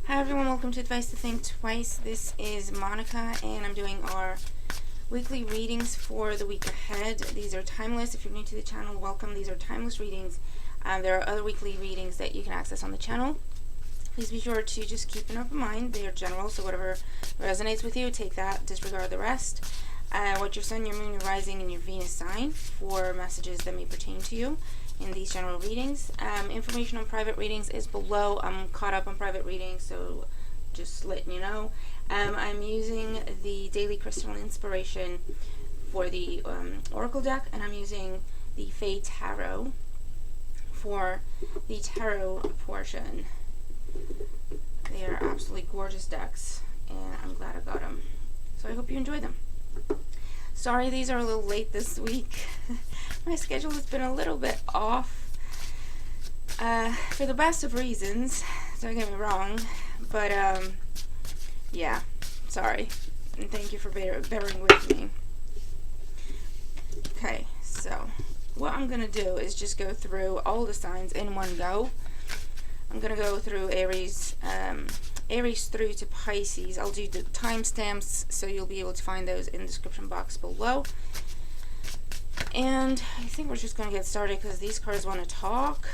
Hi everyone, welcome to Advice to Think Twice. This is Monica and I'm doing our weekly readings for the week ahead. These are timeless. If you're new to the channel, welcome. These are timeless readings. There are other weekly readings that you can access on the channel. Please be sure to just keep an open mind. They are general, so whatever resonates with you, take that, disregard the rest. What your sun, your moon, your rising, and your Venus sign for messages that may pertain to you in these general readings. Information on private readings is below. I'm caught up on private readings, so just letting you know. I'm using the Daily Crystal Inspiration for the Oracle deck, and I'm using the Fae Tarot for the Tarot portion. They are absolutely gorgeous decks, and I'm glad I got them. So I hope you enjoy them. Sorry these are a little late this week. My schedule has been a little bit off for the best of reasons, don't get me wrong, but yeah, sorry, and thank you for bearing with me. Okay, so what I'm going to do is just go through all the signs in one go. I'm going to go through Aries through to Pisces. I'll do the timestamps so you'll be able to find those in the description box below. And I think we're just going to get started because these cards want to talk.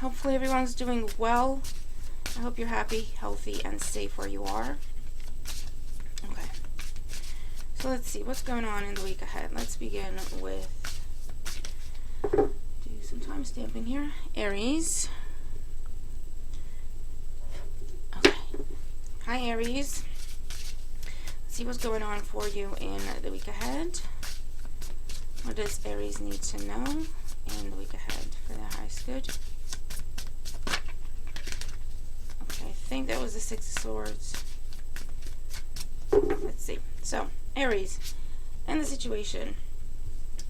Hopefully everyone's doing well. I hope you're happy, healthy, and safe where you are. Okay. So let's see what's going on in the week ahead. Let's begin with do some time stamping here. Aries. Okay. Hi Aries. Let's see what's going on for you in the week ahead. What does Aries need to know in the week ahead for their highest good? Okay, I think that was the Six of Swords. Let's see. So, Aries, in the situation,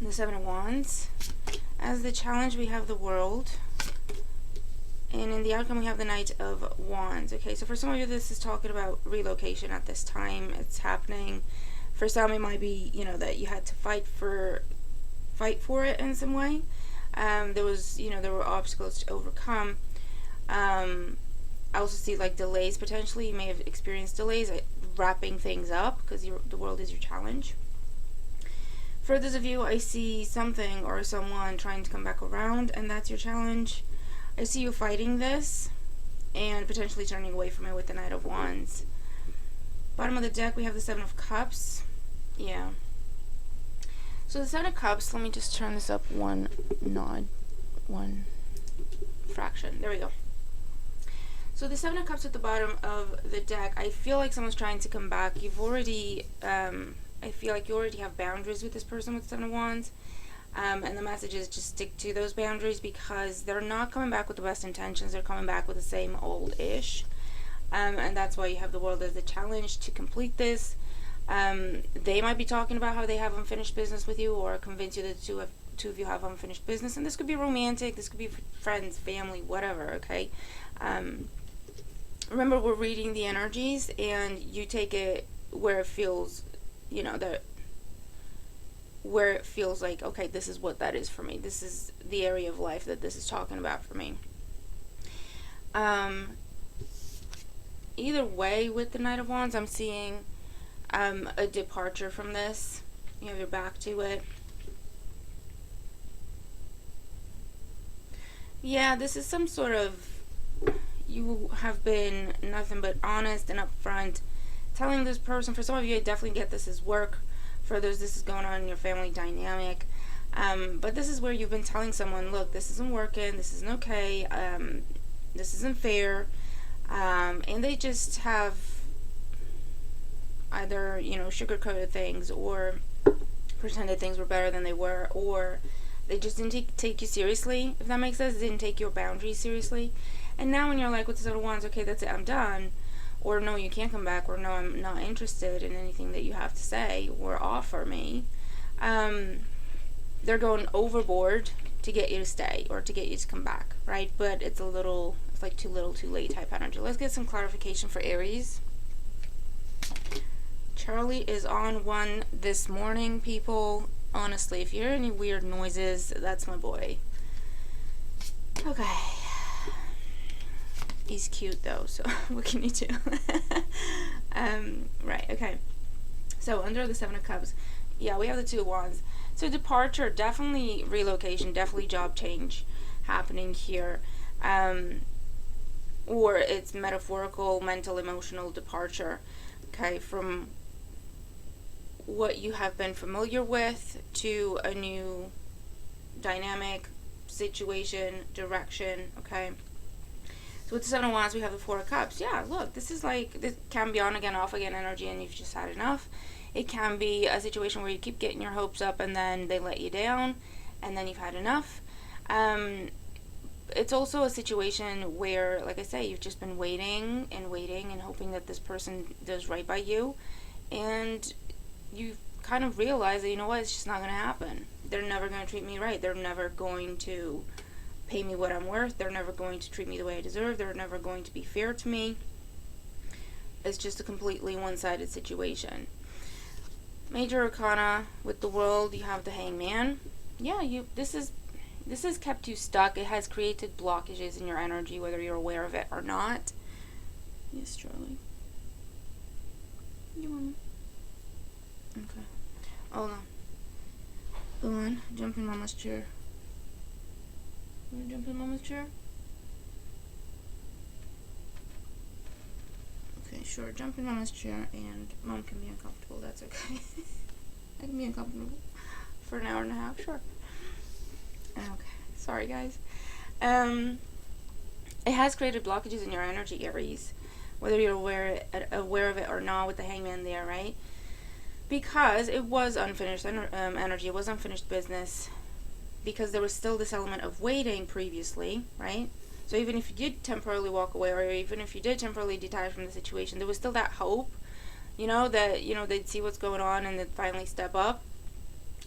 the Seven of Wands. As the challenge, we have the World. And in the outcome, we have the Knight of Wands. Okay, so for some of you, this is talking about relocation at this time. It's happening. For some, it might be, that you had to fight for it in some way. There were obstacles to overcome. I also see like delays potentially. You may have experienced delays at wrapping things up because the world is your challenge. For those of you, I see something or someone trying to come back around, and that's your challenge. I see you fighting this and potentially turning away from it with the Knight of Wands. Bottom of the deck, we have the Seven of Cups. Yeah. So the Seven of Cups, let me just turn this up one fraction. There we go. So the Seven of Cups at the bottom of the deck, I feel like someone's trying to come back. You've already, I feel like you already have boundaries with this person with Seven of Wands. And the message is just stick to those boundaries because they're not coming back with the best intentions. They're coming back with the same old-ish. And that's why you have the World as the challenge to complete this. They might be talking about how they have unfinished business with you, or convince you that the two of you have unfinished business. And this could be romantic, this could be friends, family, whatever, okay? Remember, we're reading the energies, and you take it where it feels, where it feels like, okay, this is what that is for me. This is the area of life that this is talking about for me. Either way, with the Knight of Wands, I'm seeing a departure from this. You have your back to it. Yeah, this is some sort of, you have been nothing but honest and upfront, telling this person. For some of you, I definitely get this as work. For others, this is going on in your family dynamic. But this is where you've been telling someone, look, this isn't working, this isn't okay, this isn't fair. And they just have either, sugar-coated things or pretended things were better than they were, or they just didn't take you seriously, if that makes sense. They didn't take your boundaries seriously. And now when you're like with the Seven of Wands, okay, that's it, I'm done, or no, you can't come back, or no, I'm not interested in anything that you have to say or offer me, they're going overboard to get you to stay or to get you to come back, right? But it's like too little, too late type energy. Let's get some clarification for Aries. Charlie is on one this morning, people. Honestly, if you hear any weird noises, that's my boy. Okay. He's cute though, so what can you do? Right, okay. So under the Seven of Cups, yeah, we have the Two of Wands. So departure, definitely relocation, definitely job change happening here. Or it's metaphorical, mental, emotional departure, okay, from what you have been familiar with to a new dynamic, situation, direction, okay? So with the Seven of Wands, we have the Four of Cups. Yeah, look, this is like, this can be on again, off again energy, and you've just had enough. It can be a situation where you keep getting your hopes up and then they let you down, and then you've had enough. It's also a situation where, like I say, you've just been waiting and hoping that this person does right by you, and you kind of realize that, you know what, it's just not going to happen. They're never going to treat me right. They're never going to pay me what I'm worth. They're never going to treat me the way I deserve. They're never going to be fair to me. It's just a completely one-sided situation. Major Arcana with the World, you have the Hangman. Yeah, this has kept you stuck. It has created blockages in your energy, whether you're aware of it or not. Yes, Charlie. You want? Okay. Hold on. Go on. Jump in Mama's chair. You want to jump in Mama's chair? Okay, sure. Jump in Mama's chair, and Mom can be uncomfortable. That's okay. I can be uncomfortable for an hour and a half. Sure. Okay. Sorry, guys. It has created blockages in your energy, Aries, whether you're aware of it or not, with the Hangman there, right? Because it was unfinished energy, it was unfinished business, because there was still this element of waiting previously, right? So even if you did temporarily walk away, or even if you did temporarily detach from the situation, there was still that hope, that, they'd see what's going on and they'd finally step up.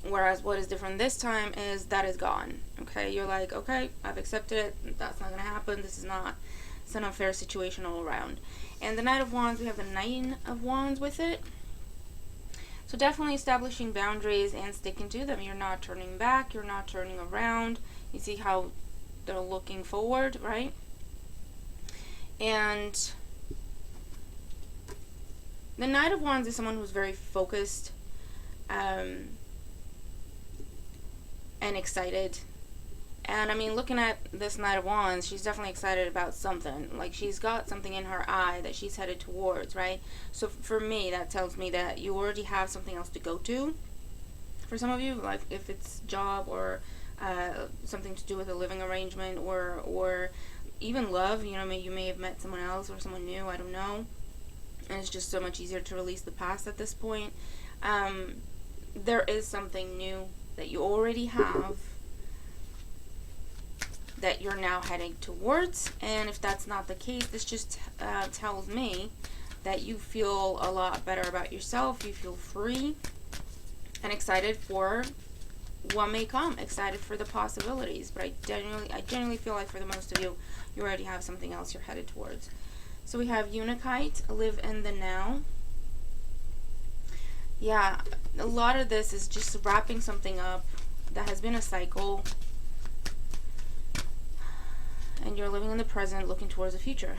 Whereas what is different this time is that is gone, okay? You're like, okay, I've accepted it, that's not going to happen, it's an unfair situation all around. And the Knight of Wands, we have the Nine of Wands with it. So definitely establishing boundaries and sticking to them. You're not turning back, you're not turning around. You see how they're looking forward, right? And the Knight of Wands is someone who's very focused and excited. And I mean, looking at this Knight of Wands, she's definitely excited about something. Like, she's got something in her eye that she's headed towards, right? So for me, that tells me that you already have something else to go to. For some of you, like if it's job or something to do with a living arrangement, or even love, you may have met someone else or someone new, I don't know. And it's just so much easier to release the past at this point. There is something new that you already have that you're now heading towards, and if that's not the case, this just tells me that you feel a lot better about yourself. You feel free and excited for what may come, excited for the possibilities. But I genuinely feel like for the most of you, you already have something else you're headed towards. So we have Untitled, live in the now. Yeah, a lot of this is just wrapping something up that has been a cycle, and you're living in the present, looking towards the future.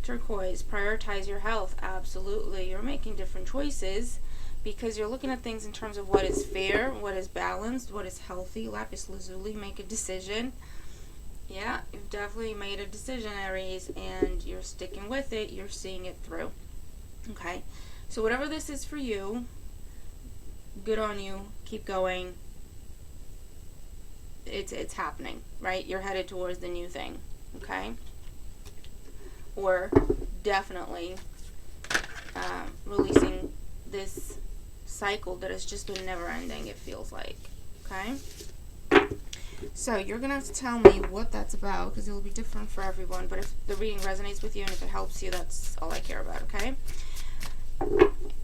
Turquoise, prioritize your health. Absolutely. You're making different choices because you're looking at things in terms of what is fair, what is balanced, what is healthy. Lapis lazuli, make a decision. Yeah, you've definitely made a decision, Aries, and you're sticking with it. You're seeing it through. Okay? So whatever this is for you, good on you. Keep going. It's happening, right? You're headed towards the new thing. Okay? Or definitely releasing this cycle that has just been never ending, it feels like. Okay? So you're going to have to tell me what that's about, because it'll be different for everyone. But if the reading resonates with you and if it helps you, that's all I care about, okay?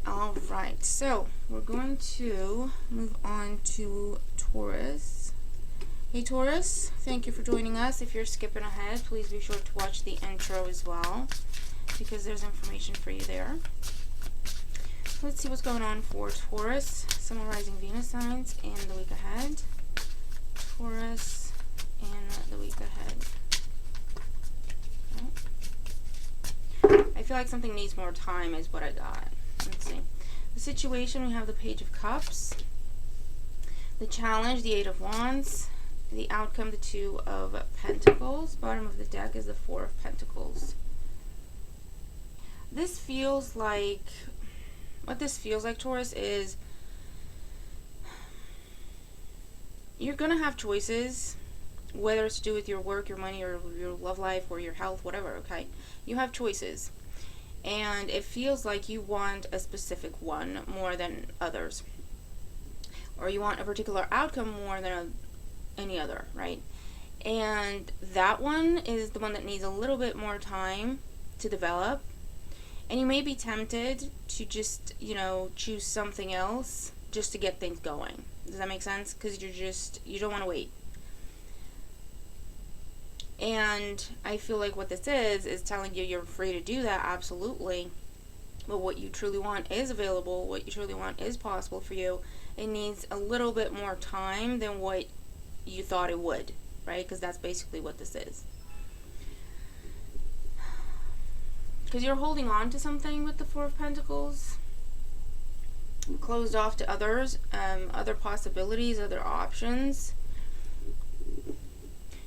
Alright, so we're going to move on to Taurus. Hey Taurus, thank you for joining us. If you're skipping ahead, please be sure to watch the intro as well, because there's information for you there. Let's see what's going on for Taurus, Sun, Rising, Venus signs in the week ahead. Taurus in the week ahead. feel like something needs more time is what I got. Let's see. The situation, we have the Page of Cups. The challenge, the Eight of Wands. The outcome, the Two of Pentacles. Bottom of the deck is the Four of Pentacles. This feels like, what this feels like, Taurus, is you're going to have choices, whether it's to do with your work, your money, or your love life, or your health, whatever, okay? You have choices. And it feels like you want a specific one more than others. Or you want a particular outcome more than any other, right? And that one is the one that needs a little bit more time to develop. And you may be tempted to just, you know, choose something else just to get things going. Does that make sense? Because you don't want to wait. And I feel like what this is telling you you're free to do that, absolutely. But what you truly want is available. What you truly want is possible for you. It needs a little bit more time than what you thought it would, right? Because that's basically what this is. Because you're holding on to something with the Four of Pentacles. Closed off to others, other possibilities, other options.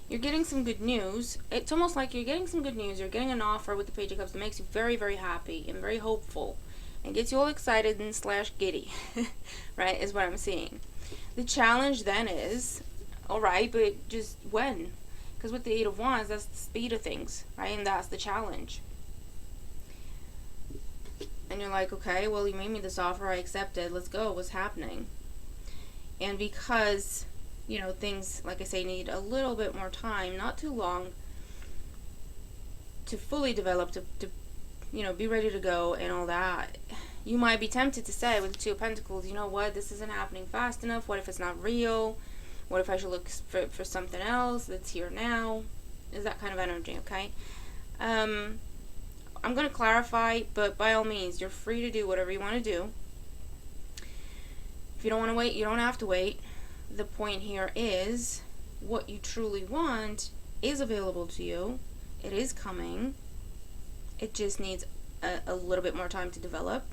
You're getting some good news. It's almost like you're getting some good news. You're getting an offer with the Page of Cups that makes you very, very happy and very hopeful and gets you all excited and / giddy, right, is what I'm seeing. The challenge then is, all right, but just when? Because with the Eight of Wands, that's the speed of things, right, and that's the challenge. And you're like, okay, well, you made me this offer, I accepted, let's go, what's happening? And because, you know, things, like I say, need a little bit more time, not too long, to fully develop, to you know, be ready to go and all that, you might be tempted to say with the Two of Pentacles, you know what, this isn't happening fast enough, what if it's not real, what if I should look for something else that's here now, is that kind of energy, okay? I'm going to clarify, but by all means, you're free to do whatever you want to do. If you don't want to wait, you don't have to wait. The point here is what you truly want is available to you. It is coming. It just needs a little bit more time to develop.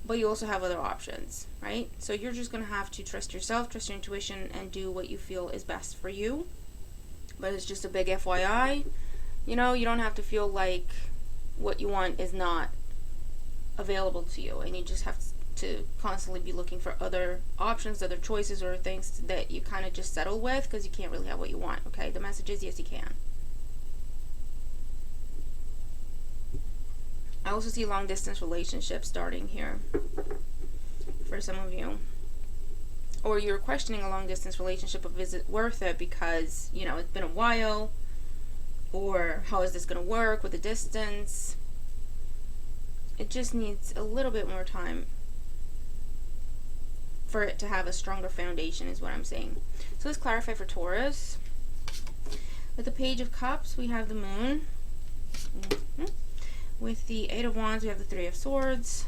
But you also have other options, right? So you're just going to have to trust yourself, trust your intuition, and do what you feel is best for you. But it's just a big FYI. You know, you don't have to feel like what you want is not available to you. And you just have to constantly be looking for other options, other choices, or things that you kind of just settle with because you can't really have what you want, okay? The message is, yes, you can. I also see long-distance relationships starting here for some of you. Or you're questioning a long-distance relationship of is it worth it because, you know, it's been a while. Or how is this going to work with the distance? It just needs a little bit more time for it to have a stronger foundation is what I'm saying. So let's clarify for Taurus. With the Page of Cups, we have the Moon. With the Eight of Wands, we have the Three of Swords.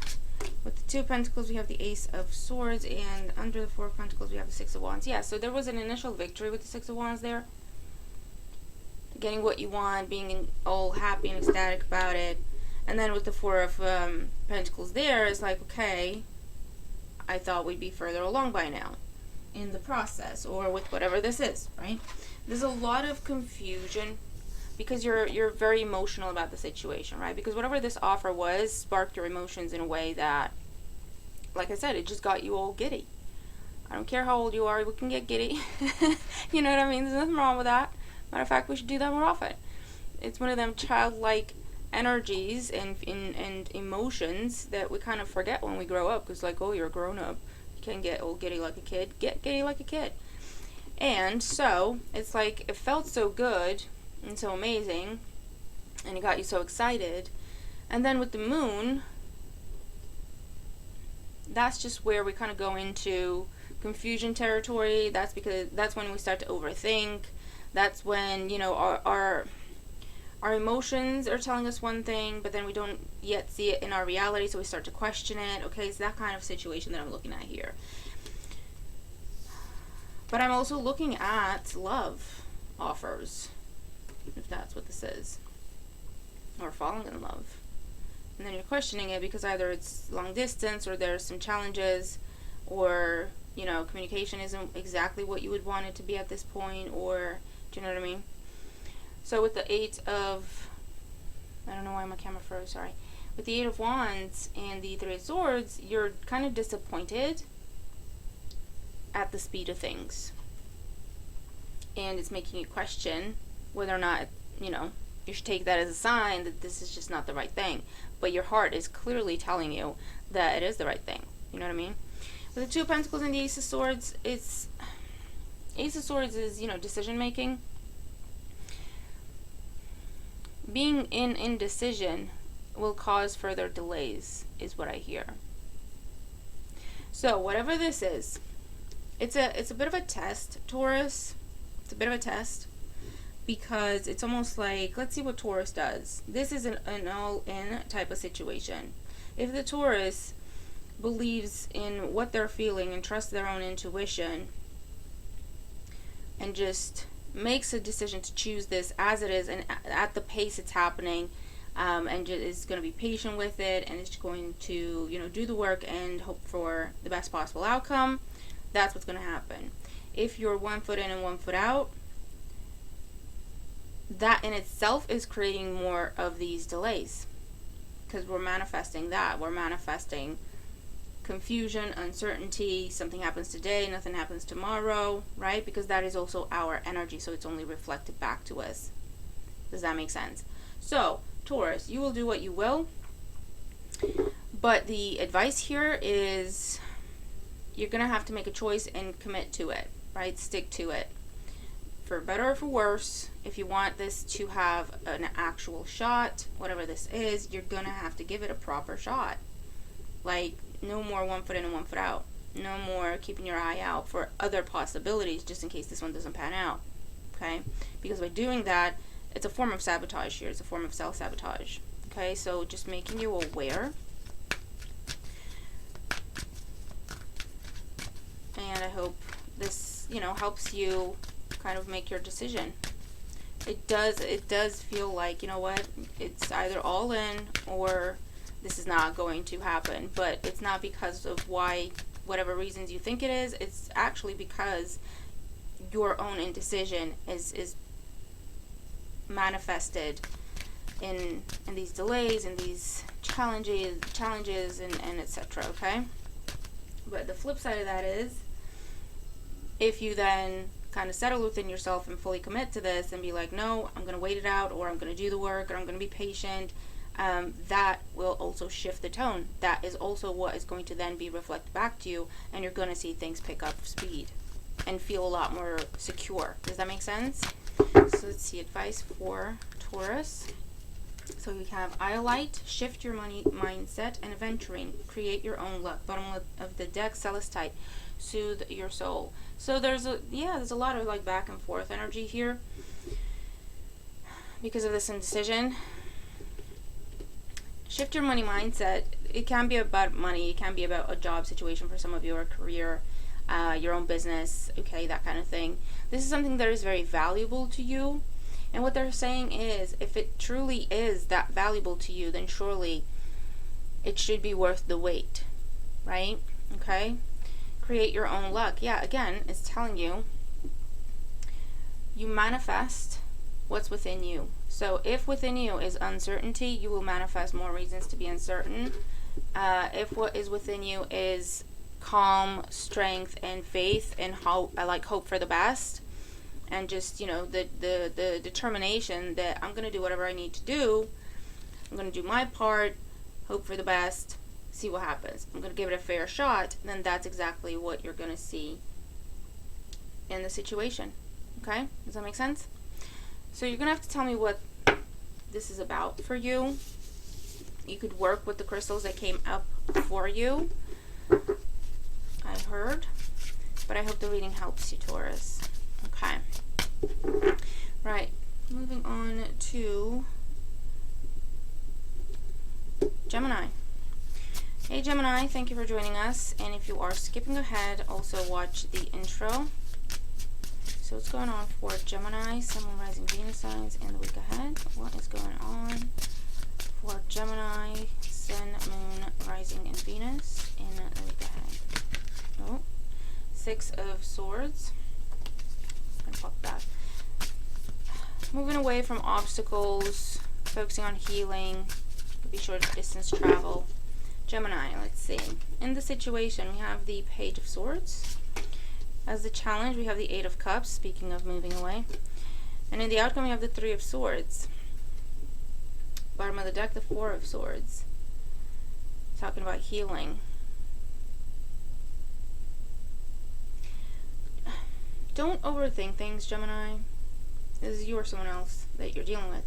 With the Two of Pentacles, we have the Ace of Swords. And under the Four of Pentacles, we have the Six of Wands. Yeah, so there was an initial victory with the Six of Wands there. Getting what you want, being all happy and ecstatic about it. And then with the Four of Pentacles there, it's like, okay, I thought we'd be further along by now in the process, or with whatever this is, right? There's a lot of confusion because you're very emotional about the situation, right? Because whatever this offer was sparked your emotions in a way that, like I said, it just got you all giddy. I don't care how old you are, we can get giddy. You know what I mean? There's nothing wrong with that. Matter of fact, we should do that more often. It's one of them childlike energies and emotions that we kind of forget when we grow up. Because, like, oh, you're a grown up. You can't get old giddy like a kid. Get giddy like a kid. And so, it's like, it felt so good and so amazing. And it got you so excited. And then with the Moon, that's just where we kind of go into confusion territory. That's because that's when we start to overthink. That's when, you know, our emotions are telling us one thing, but then we don't yet see it in our reality, so we start to question it. Okay, it's that kind of situation that I'm looking at here. But I'm also looking at love offers, if that's what this is. or falling in love. And then you're questioning it because either it's long distance, or there's some challenges, or, you know, communication isn't exactly what you would want it to be at this point, or, do you know what I mean? So with the I don't know why my camera froze, sorry. With the 8 of Wands and the 3 of Swords, you're kind of disappointed at the speed of things. And it's making you question whether or not, you know, you should take that as a sign that this is just not the right thing. But your heart is clearly telling you that it is the right thing. You know what I mean? With the 2 of Pentacles and the Ace of Swords, Ace of Swords is, you know, decision making. Being in indecision will cause further delays, is what I hear. So whatever this is, it's a bit of a test, Taurus. It's a bit of a test, because it's almost like, let's see what Taurus does. This is an all-in type of situation. If the Taurus believes in what they're feeling and trusts their own intuition and just makes a decision to choose this as it is and at the pace it's happening, and is going to be patient with it, and is going to, you know, do the work and hope for the best possible outcome, that's what's going to happen. If you're 1 foot in and 1 foot out, that in itself is creating more of these delays, because we're manifesting that. We're manifesting confusion, uncertainty. Something happens today, nothing happens tomorrow, right? Because that is also our energy, so it's only reflected back to us. Does that make sense? So Taurus, you will do what you will, but the advice here is you're gonna have to make a choice and commit to it, right? Stick to it, for better or for worse. If you want this to have an actual shot, whatever this is, you're gonna have to give it a proper shot. Like, no more 1 foot in and 1 foot out. No more keeping your eye out for other possibilities just in case this one doesn't pan out. Okay? Because by doing that, it's a form of sabotage here. It's a form of self-sabotage. Okay? So just making you aware. And I hope this, you know, helps you kind of make your decision. It does feel like, you know what, it's either all in or this is not going to happen. But it's not because of whatever reasons you think it is. It's actually because your own indecision is manifested in these delays and these challenges and etc. Okay? But the flip side of that is, if you then kind of settle within yourself and fully commit to this and be like, no, I'm going to wait it out, or I'm going to do the work, or I'm going to be patient, that will also shift the tone. That is also what is going to then be reflected back to you, and you're going to see things pick up speed and feel a lot more secure. Does that make sense? So let's see, advice for Taurus. So we have Iolite, shift your money mindset, and Aventurine, create your own luck. Bottom of the deck, Celestite, soothe your soul. So there's a lot of like back and forth energy here because of this indecision. Shift your money mindset. It can be about money. It can be about a job situation for some of you, or a career, your own business, okay, that kind of thing. This is something that is very valuable to you. And what they're saying is, if it truly is that valuable to you, then surely it should be worth the wait, right? Okay? Create your own luck. Yeah, again, it's telling you, you manifest what's within you. So if within you is uncertainty, you will manifest more reasons to be uncertain. If what is within you is calm, strength, and faith, and hope for the best, and just, you know, the determination that I'm going to do whatever I need to do, I'm going to do my part, hope for the best, see what happens, I'm going to give it a fair shot, then that's exactly what you're going to see in the situation. Okay? Does that make sense? So you're going to have to tell me what this is about for you. You could work with the crystals that came up for you, I heard, but I hope the reading helps you, Taurus. Okay. Right. Moving on to Gemini. Hey Gemini, thank you for joining us. And if you are skipping ahead, also watch the intro. So what's going on for Gemini, Sun, Moon, Rising, Venus signs in the week ahead? What is going on Gemini, Sun, Moon, Rising, and Venus in the week ahead. Oh, Six of Swords. I'm gonna pop that. Moving away from obstacles, focusing on healing, could be short distance travel. Gemini, let's see. In the situation, we have the Page of Swords. As the challenge, we have the Eight of Cups, speaking of moving away. And in the outcome, we have the Three of Swords. Bottom of the deck, the Four of Swords. Talking about healing. Don't overthink things, Gemini. This is you or someone else that you're dealing with.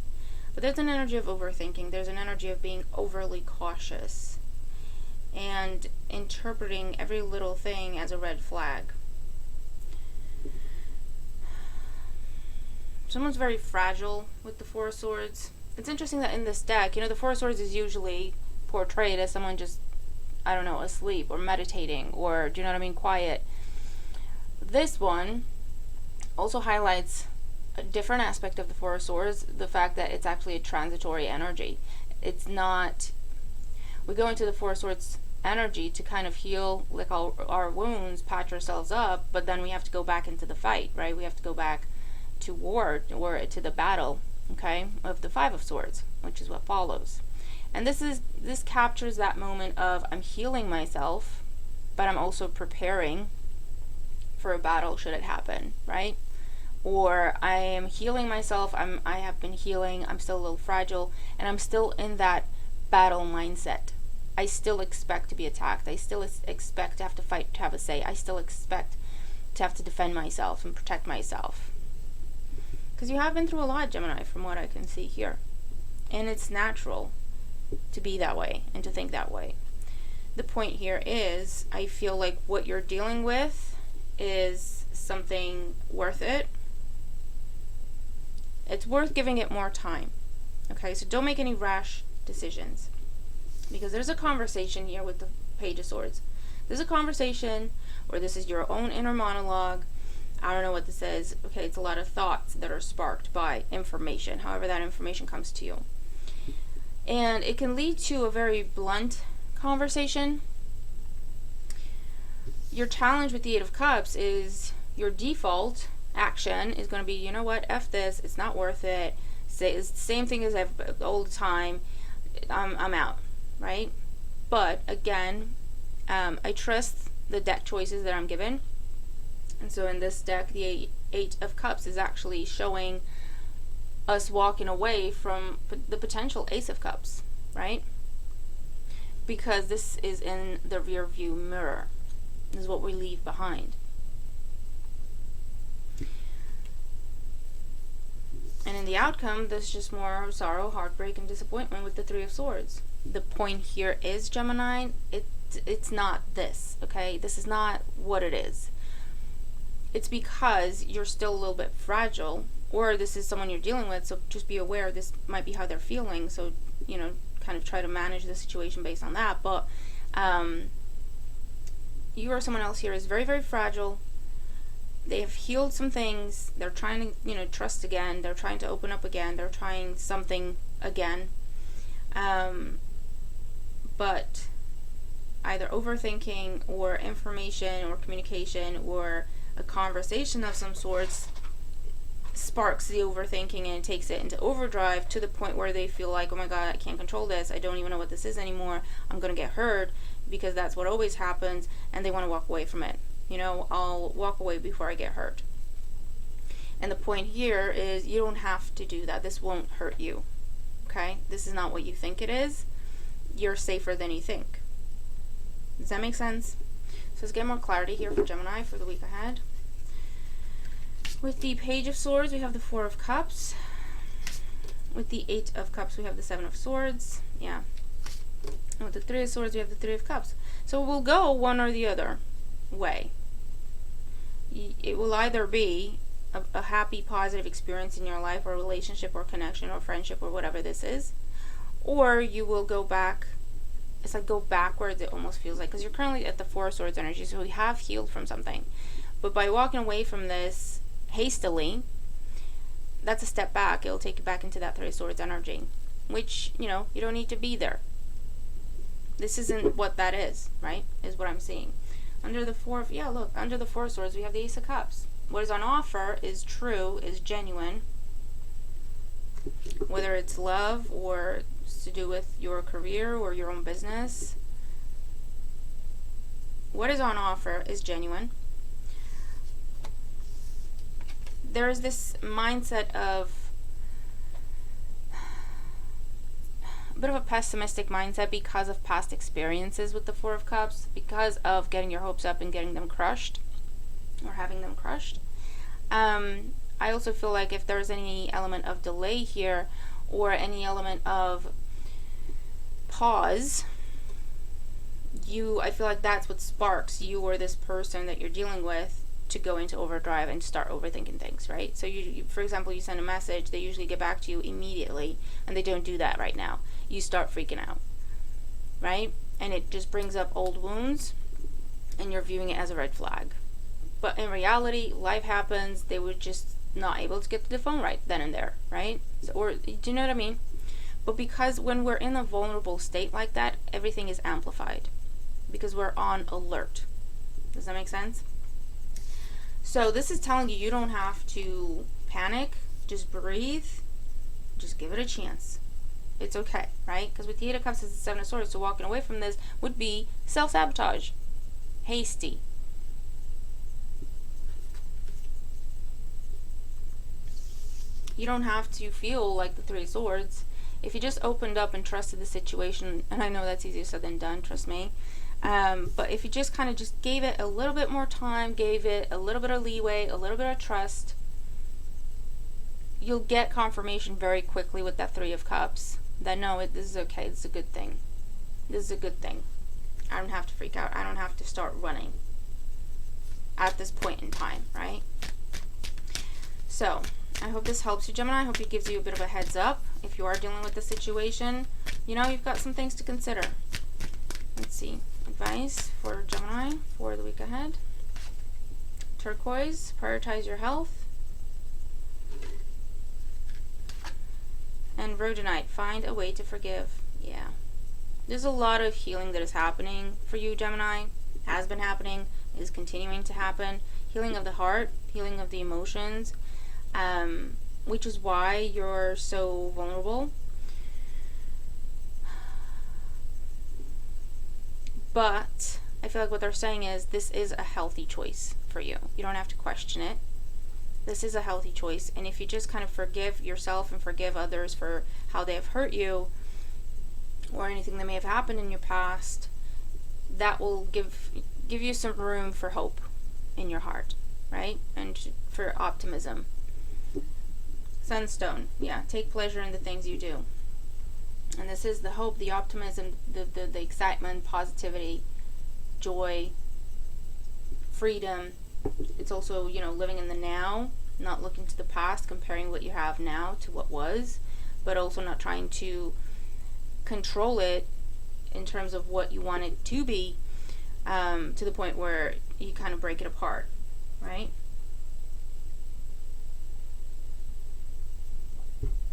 But there's an energy of overthinking. There's an energy of being overly cautious and interpreting every little thing as a red flag. Someone's very fragile with the Four of Swords. It's interesting that in this deck, you know, the Four of Swords is usually portrayed as someone just, I don't know, asleep or meditating or, do you know what I mean, quiet. This one also highlights a different aspect of the Four of Swords, the fact that it's actually a transitory energy. It's not, we go into the Four of Swords energy to kind of heal, lick all our wounds, patch ourselves up, but then we have to go back into the fight, right? We have to go back to war or to the battle, okay, of the Five of Swords, which is what follows. And this captures that moment of I'm healing myself, but I'm also preparing for a battle should it happen, right? Or I am healing myself, I have been healing, I'm still a little fragile, and I'm still in that battle mindset. I still expect to be attacked. I still expect to have to fight, to have a say. I still expect to have to defend myself and protect myself. Because you have been through a lot, Gemini, from what I can see here. And it's natural to be that way and to think that way. The point here is, I feel like what you're dealing with is something worth it. It's worth giving it more time. Okay, so don't make any rash decisions. Because there's a conversation here with the Page of Swords. There's a conversation, or this is your own inner monologue. I don't know what this is. Okay, it's a lot of thoughts that are sparked by information, however that information comes to you. And it can lead to a very blunt conversation. Your challenge with the Eight of Cups is your default action is going to be, you know what, F this, it's not worth it. It's the same thing as all the time. I'm out, right? But again, I trust the deck choices that I'm given. And so in this deck, the Eight of Cups is actually showing us walking away from the potential Ace of Cups, right? Because this is in the rear view mirror. This is what we leave behind. And in the outcome, there's just more sorrow, heartbreak, and disappointment with the Three of Swords. The point here is, Gemini, it's not this, okay? This is not what it is. It's because you're still a little bit fragile, or this is someone you're dealing with, so just be aware this might be how they're feeling, so, you know, kind of try to manage the situation based on that. But you or someone else here is very, very fragile. They have healed some things. They're trying to, you know, trust again. They're trying to open up again. They're trying something again. But either overthinking or information or communication or a conversation of some sorts sparks the overthinking and takes it into overdrive to the point where they feel like, oh my God, I can't control this. I don't even know what this is anymore. I'm going to get hurt, because that's what always happens, and they want to walk away from it. You know, I'll walk away before I get hurt. And the point here is you don't have to do that. This won't hurt you. Okay? This is not what you think it is. You're safer than you think. Does that make sense? So let's get more clarity here for Gemini for the week ahead. With the Page of Swords, we have the Four of Cups. With the Eight of Cups, we have the Seven of Swords. Yeah. And with the Three of Swords, we have the Three of Cups. So we'll go one or the other way. It will either be a happy, positive experience in your life, or relationship, or connection, or friendship, or whatever this is, or you will go back. It's like go backwards, it almost feels like, because you're currently at the Four of Swords energy, so we have healed from something. But by walking away from this hastily, that's a step back. It'll take you back into that Three of Swords energy. which, you know, you don't need to be there. This isn't what that is, right? Is what I'm seeing. Under the Four of, yeah, look, under the Four of Swords, we have the Ace of Cups. What is on offer is true, is genuine. Whether it's love or it's to do with your career or your own business. What is on offer is genuine. There is this mindset of a bit of a pessimistic mindset because of past experiences with the Four of Cups, because of getting your hopes up and getting them crushed, or having them crushed. I also feel like if there's any element of delay here, or any element of pause, I feel like that's what sparks you or this person that you're dealing with to go into overdrive and start overthinking things, right? So you, for example, you send a message, they usually get back to you immediately, and they don't do that right now. You start freaking out, right? And it just brings up old wounds, and you're viewing it as a red flag. But in reality, life happens. They were just not able to get to the phone right then and there, right? Or, do you know what I mean? But because when we're in a vulnerable state like that, everything is amplified because we're on alert. Does that make sense? So this is telling you don't have to panic. Just breathe. Just give it a chance. It's okay, right? Because with the Eight of Cups, it's the Seven of Swords, so walking away from this would be self-sabotage. Hasty. You don't have to feel like the Three of Swords. If you just opened up and trusted the situation, and I know that's easier said than done, trust me. But if you just kind of just gave it a little bit more time, gave it a little bit of leeway, a little bit of trust, you'll get confirmation very quickly with that Three of Cups that no, this is okay, this is a good thing. This is a good thing. I don't have to freak out. I don't have to start running at this point in time, right? So, I hope this helps you, Gemini. I hope it gives you a bit of a heads up. If you are dealing with the situation, you know, you've got some things to consider. Let's see. Advice for Gemini for the week ahead. Turquoise, prioritize your health. And Rhodonite, find a way to forgive. Yeah. There's a lot of healing that is happening for you, Gemini. Has been happening, is continuing to happen. Healing of the heart, healing of the emotions, which is why you're so vulnerable. But I feel like what they're saying is this is a healthy choice for you. You don't have to question it. This is a healthy choice. And if you just kind of forgive yourself and forgive others for how they have hurt you or anything that may have happened in your past, that will give you some room for hope in your heart, right? And for optimism. Sunstone, yeah, take pleasure in the things you do. And this is the hope, the optimism, the excitement, positivity, joy, freedom. It's also, you know, living in the now, not looking to the past, comparing what you have now to what was, but also not trying to control it in terms of what you want it to be, to the point where you kind of break it apart, right?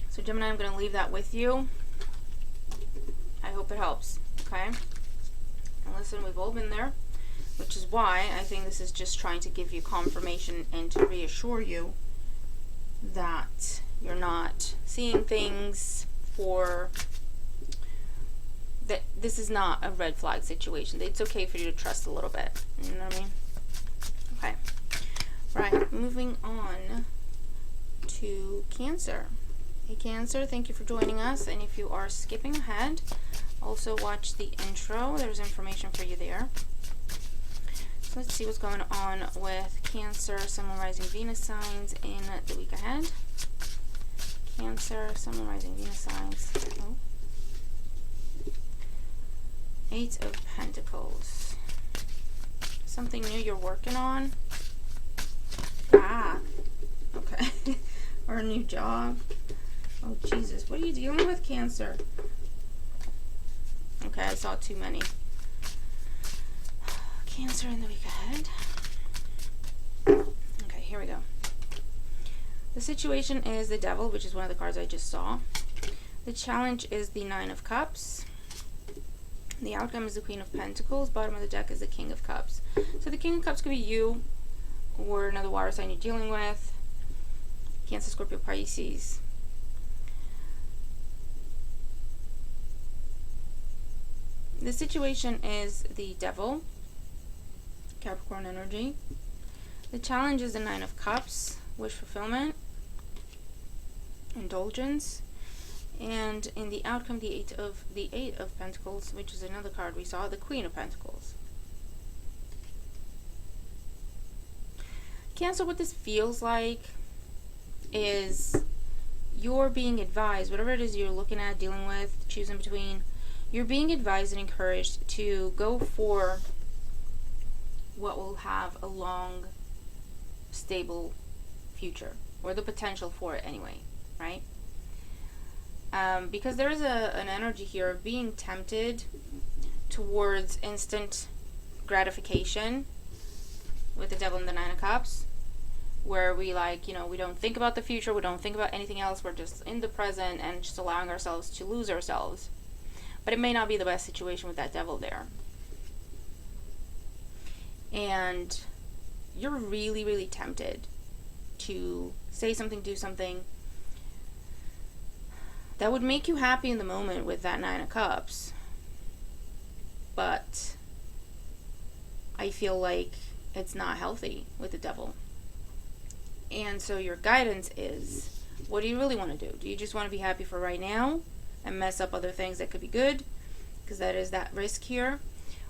So Gemini, I'm going to leave that with you. I hope it helps, okay? And listen, we've all been there, which is why I think this is just trying to give you confirmation and to reassure you that you're not seeing things for that. This is not a red flag situation. It's okay for you to trust a little bit. You know what I mean? Okay. Right, moving on to Cancer. Hey Cancer, thank you for joining us. And if you are skipping ahead, also watch the intro. There's information for you there. So let's see what's going on with Cancer, Sun, Moon, Rising, Venus signs in the week ahead. Cancer, Sun, Moon, Rising, Venus signs. Oh. Eight of Pentacles. Something new you're working on? Ah, okay. Or a new job. Oh, Jesus. What are you dealing with, Cancer? Okay, I saw too many. Cancer in the week ahead. Okay, here we go. The situation is the Devil, which is one of the cards I just saw. The challenge is the Nine of Cups. The outcome is the Queen of Pentacles. Bottom of the deck is the King of Cups. So the King of Cups could be you or another water sign you're dealing with. Cancer, Scorpio, Pisces. The situation is the Devil, Capricorn energy. The challenge is the Nine of Cups, wish fulfillment, indulgence. And in the outcome, the Eight of Pentacles, which is another card we saw, the Queen of Pentacles. Cancer, what this feels like is you're being advised, whatever it is you're looking at, dealing with, choosing between, you're being advised and encouraged to go for what will have a long, stable future, or the potential for it anyway, right? Because there is an energy here of being tempted towards instant gratification with the Devil and the Nine of Cups, where we we don't think about the future, we don't think about anything else, we're just in the present and just allowing ourselves to lose ourselves. But it may not be the best situation with that Devil there. And you're really, really tempted to say something, do something that would make you happy in the moment with that Nine of Cups. But I feel like it's not healthy with the Devil. And so your guidance is, what do you really want to do? Do you just want to be happy for right now and mess up other things that could be good? Because that is that risk here.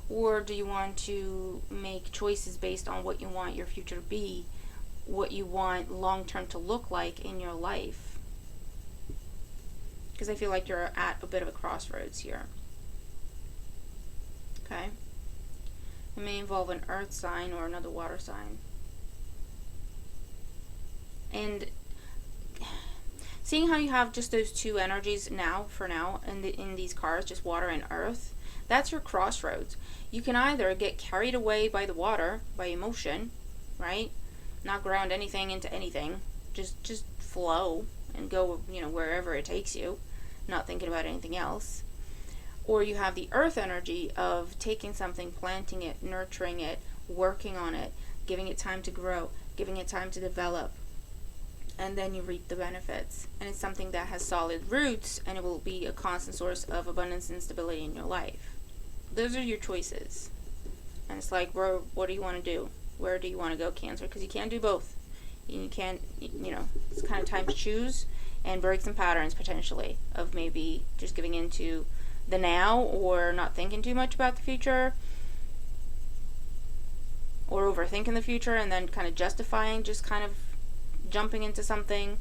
Or do you want to make choices based on what you want your future to be, what you want long-term to look like in your life? Because I feel like you're at a bit of a crossroads here. Okay? It may involve an earth sign or another water sign. And seeing how you have just those two energies now, for now, in these cards, just water and earth, that's your crossroads. You can either get carried away by the water, by emotion, right? Not ground anything into anything. Just flow and go, wherever it takes you. Not thinking about anything else. Or you have the earth energy of taking something, planting it, nurturing it, working on it, giving it time to grow, giving it time to develop, and then you reap the benefits. And it's something that has solid roots, and it will be a constant source of abundance and stability in your life. Those are your choices. And it's like, what do you want to do? Where do you want to go, Cancer? Because you can't do both. You can't, it's kind of time to choose and break some patterns, potentially, of maybe just giving into the now, or not thinking too much about the future, or overthinking the future and then kind of justifying, just kind of jumping into something.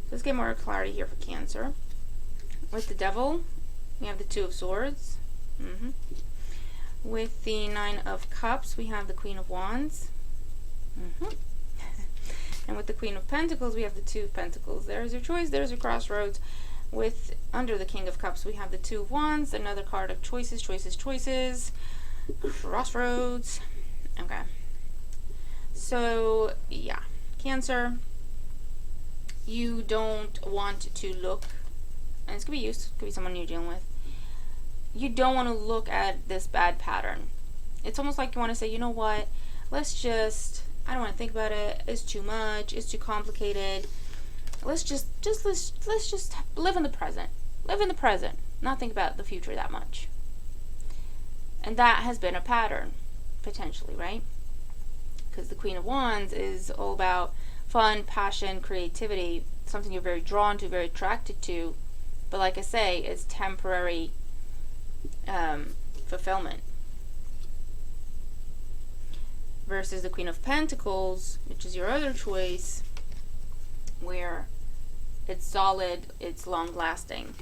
So let's get more clarity here for Cancer. With the Devil, we have the Two of Swords. With the Nine of Cups, we have the Queen of Wands. And with the Queen of Pentacles, we have the Two of Pentacles. There's your choice, there's your crossroads. With, under the King of Cups, we have the Two of Wands, another card of choices, crossroads. Okay. So, yeah. Cancer, you don't want to look, and this could be you, could be someone you're dealing with. You don't want to look at this bad pattern. It's almost like you want to say, you know what, I don't want to think about it. It's too much. It's too complicated. Let's just live in the present. Live in the present. Not think about the future that much. And that has been a pattern, potentially, right? Because the Queen of Wands is all about fun, passion, creativity, something you're very drawn to, very attracted to. But like I say, it's temporary fulfillment. Versus the Queen of Pentacles, which is your other choice, where it's solid, it's long-lasting.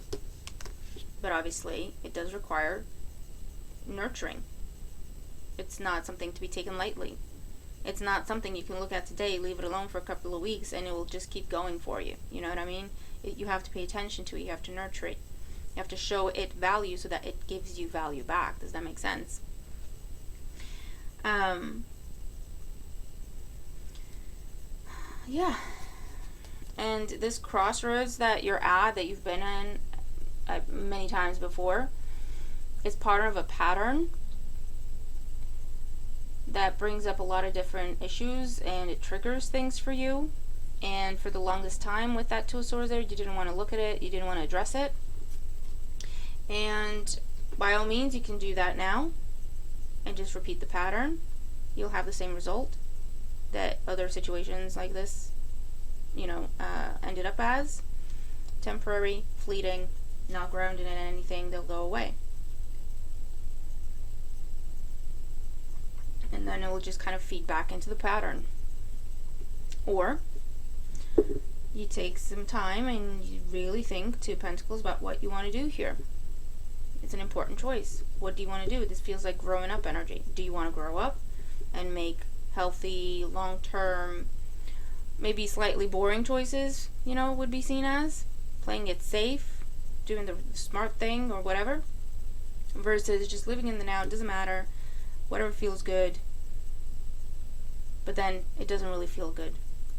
But obviously, it does require nurturing. It's not something to be taken lightly. It's not something you can look at today, leave it alone for a couple of weeks, and it will just keep going for you. You know what I mean? You have to pay attention to it. You have to nurture it. You have to show it value so that it gives you value back. Does that make sense? Yeah. And this crossroads that you're at, that you've been in many times before, is part of a pattern that brings up a lot of different issues, and it triggers things for you. And for the longest time with that Two of Swords there, you didn't want to look at it, you didn't want to address it. And by all means, you can do that now and just repeat the pattern. You'll have the same result that other situations like this, you know, ended up as. Temporary, fleeting, not grounded in anything, they'll go away. And then it will just kind of feed back into the pattern. Or you take some time and you really think, Two of Pentacles, about what you want to do here. It's an important choice. What do you want to do? This feels like growing up energy. Do you want to grow up and make healthy, long-term, maybe slightly boring choices, you know, would be seen as? Playing it safe, doing the smart thing or whatever, versus just living in the now. It doesn't matter, whatever feels good, but then it doesn't really feel good.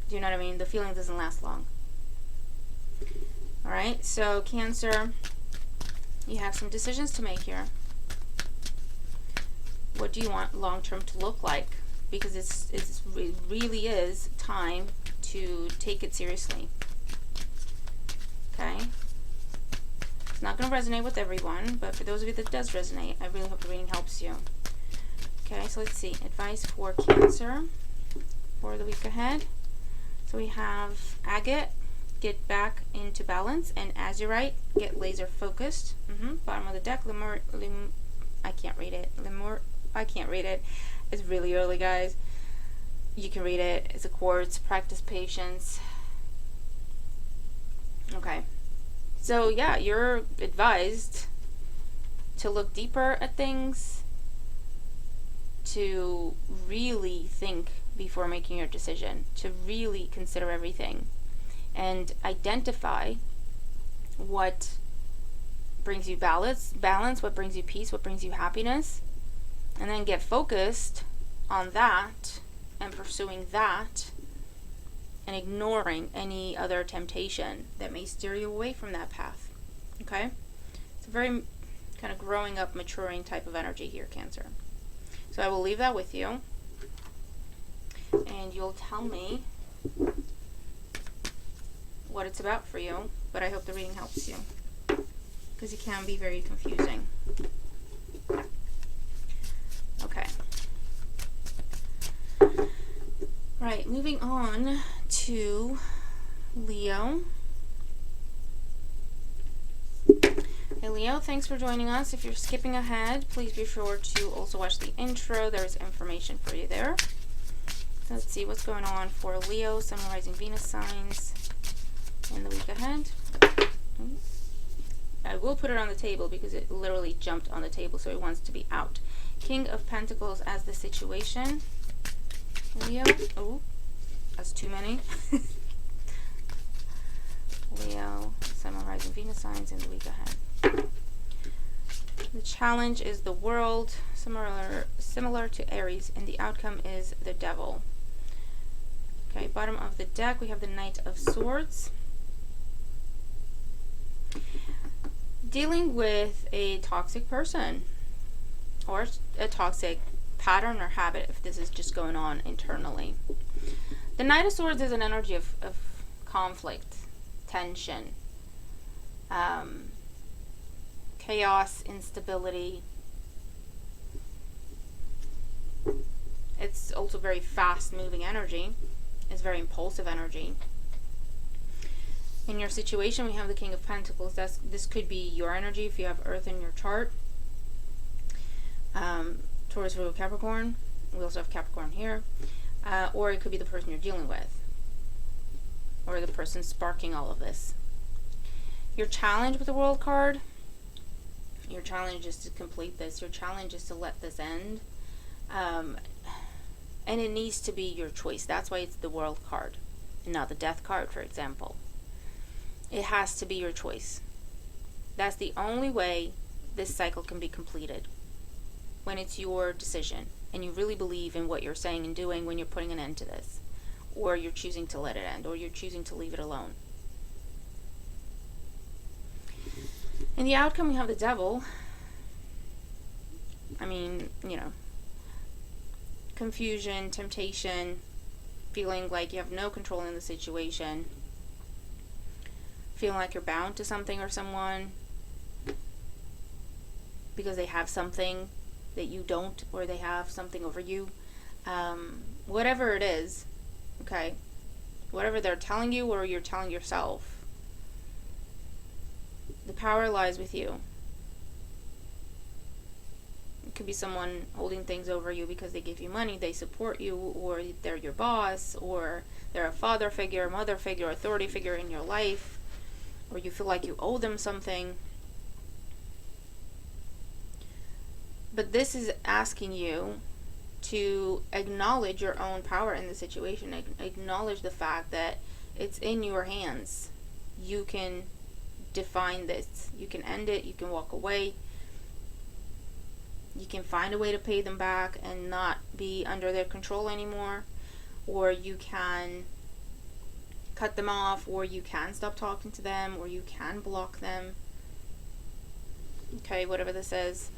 Do you know what I mean? The feeling doesn't last long. Alright, so Cancer, you have some decisions to make here. What do you want long-term to look like? Because it really is time to take it seriously. Okay? It's not going to resonate with everyone, but for those of you that does resonate, I really hope the reading helps you. Okay, so let's see. Advice for Cancer for the week ahead. So we have Agate, get back into balance, and Azurite, get laser focused. Bottom of the deck, I can't read it. I can't read it. It's really early, guys. You can read it. It's a quartz. Practice patience. Okay. So yeah, you're advised to look deeper at things, to really think before making your decision, to really consider everything and identify what brings you balance, what brings you peace, what brings you happiness, and then get focused on that and pursuing that and ignoring any other temptation that may steer you away from that path. Okay? It's a very kind of growing up, maturing type of energy here, Cancer. So I will leave that with you, and you'll tell me what it's about for you, but I hope the reading helps you, because it can be very confusing. Okay. Right, moving on to Leo. Hey Leo, thanks for joining us. If you're skipping ahead, please be sure to also watch the intro. There's information for you there. Let's see what's going on for Leo, Sun, Rising, Venus signs in the week ahead. I will put it on the table because it literally jumped on the table, so it wants to be out. King of Pentacles as the situation. Leo. Oh, that's too many. Leo, Sun, Rising, Venus signs in the week ahead. The challenge is the world, similar to Aries, and the outcome is the devil. Okay, bottom of the deck, we have the Knight of Swords. Dealing with a toxic person, or a toxic pattern or habit, if this is just going on internally. The Knight of Swords is an energy of conflict, tension, chaos, instability. It's also very fast-moving energy. It's very impulsive energy. In your situation, we have the King of Pentacles. This could be your energy if you have Earth in your chart. Taurus, Virgo, Capricorn. We also have Capricorn here. Or it could be the person you're dealing with, or the person sparking all of this. Your challenge with the World card, your challenge is to complete this. Your challenge is to let this end. And it needs to be your choice. That's why it's the World card, and not the Death card, for example. It has to be your choice. That's the only way this cycle can be completed. When it's your decision, and you really believe in what you're saying and doing when you're putting an end to this. or you're choosing to let it end, or you're choosing to leave it alone. In the outcome, we have the Devil. I mean, you know, confusion, temptation, feeling like you have no control in the situation, feeling like you're bound to something or someone because they have something that you don't, or they have something over you. Whatever it is, okay, whatever they're telling you or you're telling yourself, the power lies with you. It could be someone holding things over you because they give you money, they support you, or they're your boss, or they're a father figure, mother figure, authority figure in your life, or you feel like you owe them something. But this is asking you to acknowledge your own power in the situation. Acknowledge the fact that it's in your hands. You can define this. You can end it. You can walk away. You can find a way to pay them back and not be under their control anymore. Or you can cut them off, or you can stop talking to them, or you can block them. Okay, whatever this is.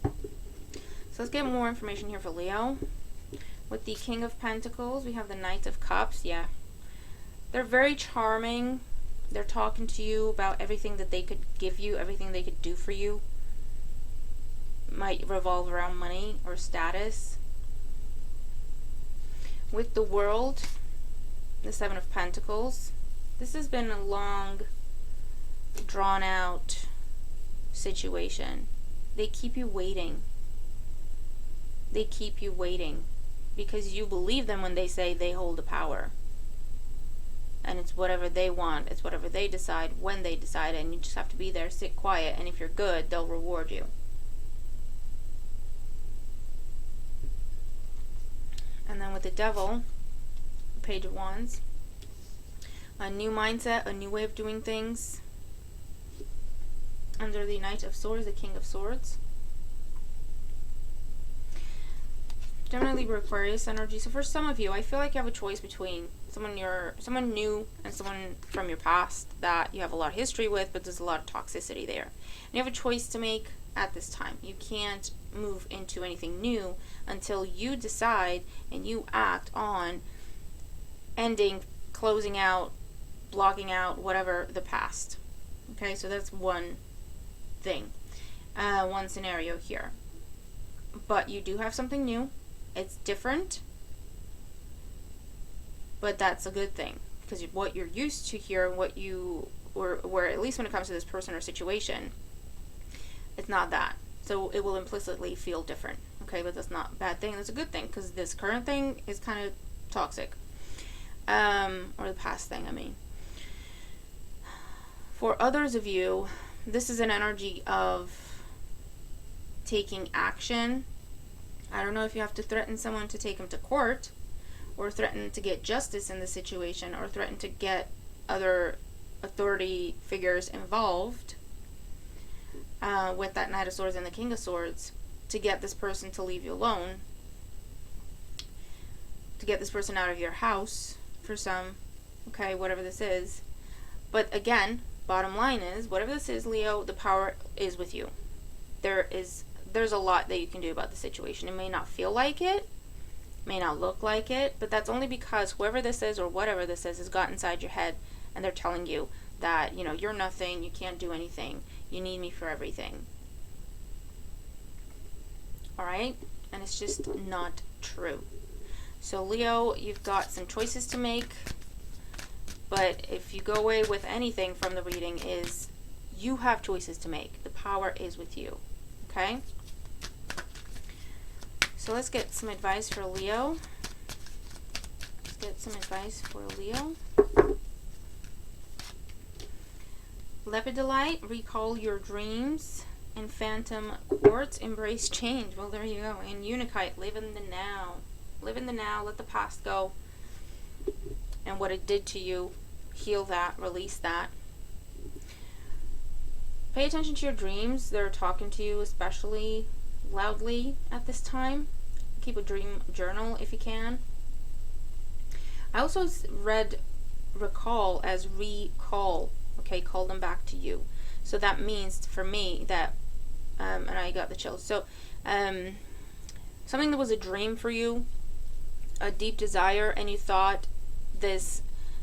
So let's get more information here for Leo. With the King of Pentacles, we have the Knight of Cups. Yeah. They're very charming. They're talking to you about everything that they could give you, everything they could do for you. Might revolve around money or status. With the World, the Seven of Pentacles, this has been a long, drawn out situation. They keep you waiting. They keep you waiting because you believe them when they say they hold the power. And it's whatever they want. It's whatever they decide when they decide. And you just have to be there, sit quiet. And if you're good, they'll reward you. And then with the Devil, Page of Wands. A new mindset, a new way of doing things. Under the Knight of Swords, the King of Swords. Gemini, Libra, Aquarius energy. So for some of you, I feel like you have a choice between someone new and someone from your past that you have a lot of history with, but there's a lot of toxicity there. And you have a choice to make at this time. You can't move into anything new until you decide and you act on ending, closing out, blocking out, whatever, the past. Okay, so that's one thing, one scenario here. But you do have something new. It's different, but that's a good thing, because what you're used to here, what you, or at least when it comes to this person or situation, it's not that. So it will implicitly feel different. Okay, but that's not a bad thing. That's a good thing, because this current thing is kind of toxic. Or the past thing, I mean. For others of you, this is an energy of taking action. I don't know if you have to threaten someone to take them to court, or threaten to get justice in the situation, or threaten to get other authority figures involved with that Knight of Swords and the King of Swords to get this person to leave you alone, to get this person out of your house for some, okay, whatever this is. But again, bottom line is, whatever this is, Leo, the power is with you. There's a lot that you can do about the situation. It may not feel like it, may not look like it, but that's only because whoever this is or whatever this is has got inside your head, and they're telling you that, you know, you're nothing, you can't do anything, you need me for everything. Alright? And it's just not true. So Leo, you've got some choices to make, but if you go away with anything from the reading, is you have choices to make. The power is with you. Okay? So let's get some advice for Leo. Let's get some advice for Leo. Lepidolite, recall your dreams. And Phantom Quartz, embrace change. Well, there you go. And Unikite, live in the now. Live in the now, let the past go. And what it did to you, heal that, release that. Pay attention to your dreams. They're talking to you, especially loudly at this time. Keep a dream journal if you can. I also read recall as recall. Okay, call them back to you. So that means for me that, and I got the chills. So, something that was a dream for you, a deep desire, and you thought this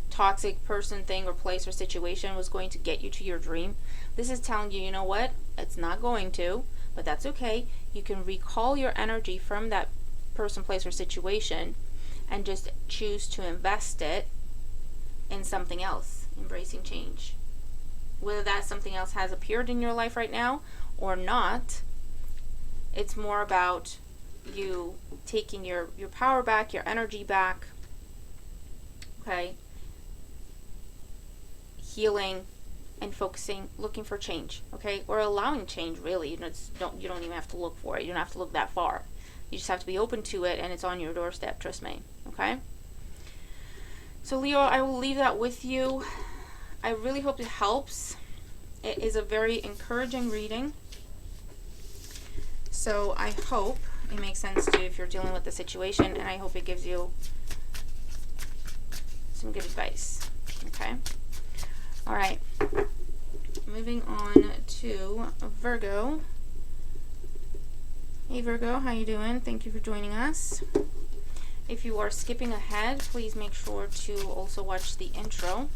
toxic person, thing, or place, or situation was going to get you to your dream. This is telling you, you know what? It's not going to, but that's okay. You can recall your energy from that person, place, or situation and just choose to invest it in something else, embracing change. Whether that something else has appeared in your life right now or not, it's more about you taking your power back, your energy back, okay? Healing and focusing, looking for change, okay? Or allowing change, really. You don't even have to look for it. You don't have to look that far. You just have to be open to it, and it's on your doorstep, trust me, okay? So Leo, I will leave that with you. I really hope it helps. It is a very encouraging reading. So I hope it makes sense to you if you're dealing with the situation, and I hope it gives you some good advice, okay? All right, moving on to Virgo. Hey Virgo, how you doing? Thank you for joining us. If you are skipping ahead, please make sure to also watch the intro,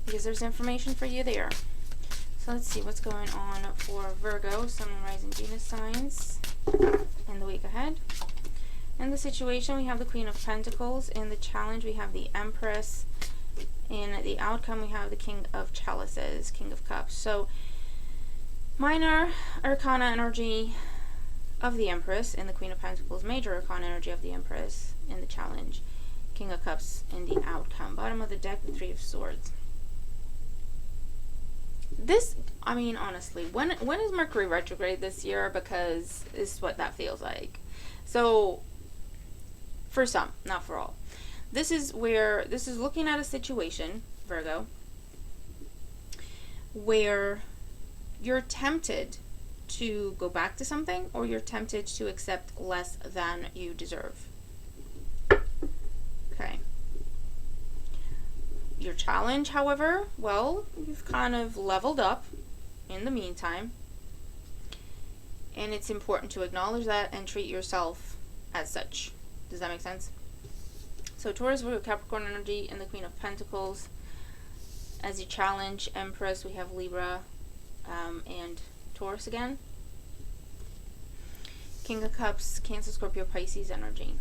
because there's information for you there. So let's see what's going on for Virgo, Sun, Moon, Rising, Venus signs in the week ahead. In the situation, we have the Queen of Pentacles. In the challenge, we have the Empress. In the outcome, we have the King of Chalices, King of Cups. So, minor arcana energy of the Empress in the Queen of Pentacles, major arcana energy of the Empress in the challenge, King of Cups in the outcome. Bottom of the deck, the Three of Swords. This, I mean, honestly, when is Mercury retrograde this year? Because this is what that feels like. So, for some, not for all. This is looking at a situation, Virgo, where you're tempted to go back to something, or you're tempted to accept less than you deserve. Okay. Your challenge, however, well, you've kind of leveled up in the meantime. And it's important to acknowledge that and treat yourself as such. Does that make sense? So Taurus, Virgo, Capricorn energy in the Queen of Pentacles. As you challenge, Empress, we have Libra and Taurus again. King of Cups, Cancer, Scorpio, Pisces energy.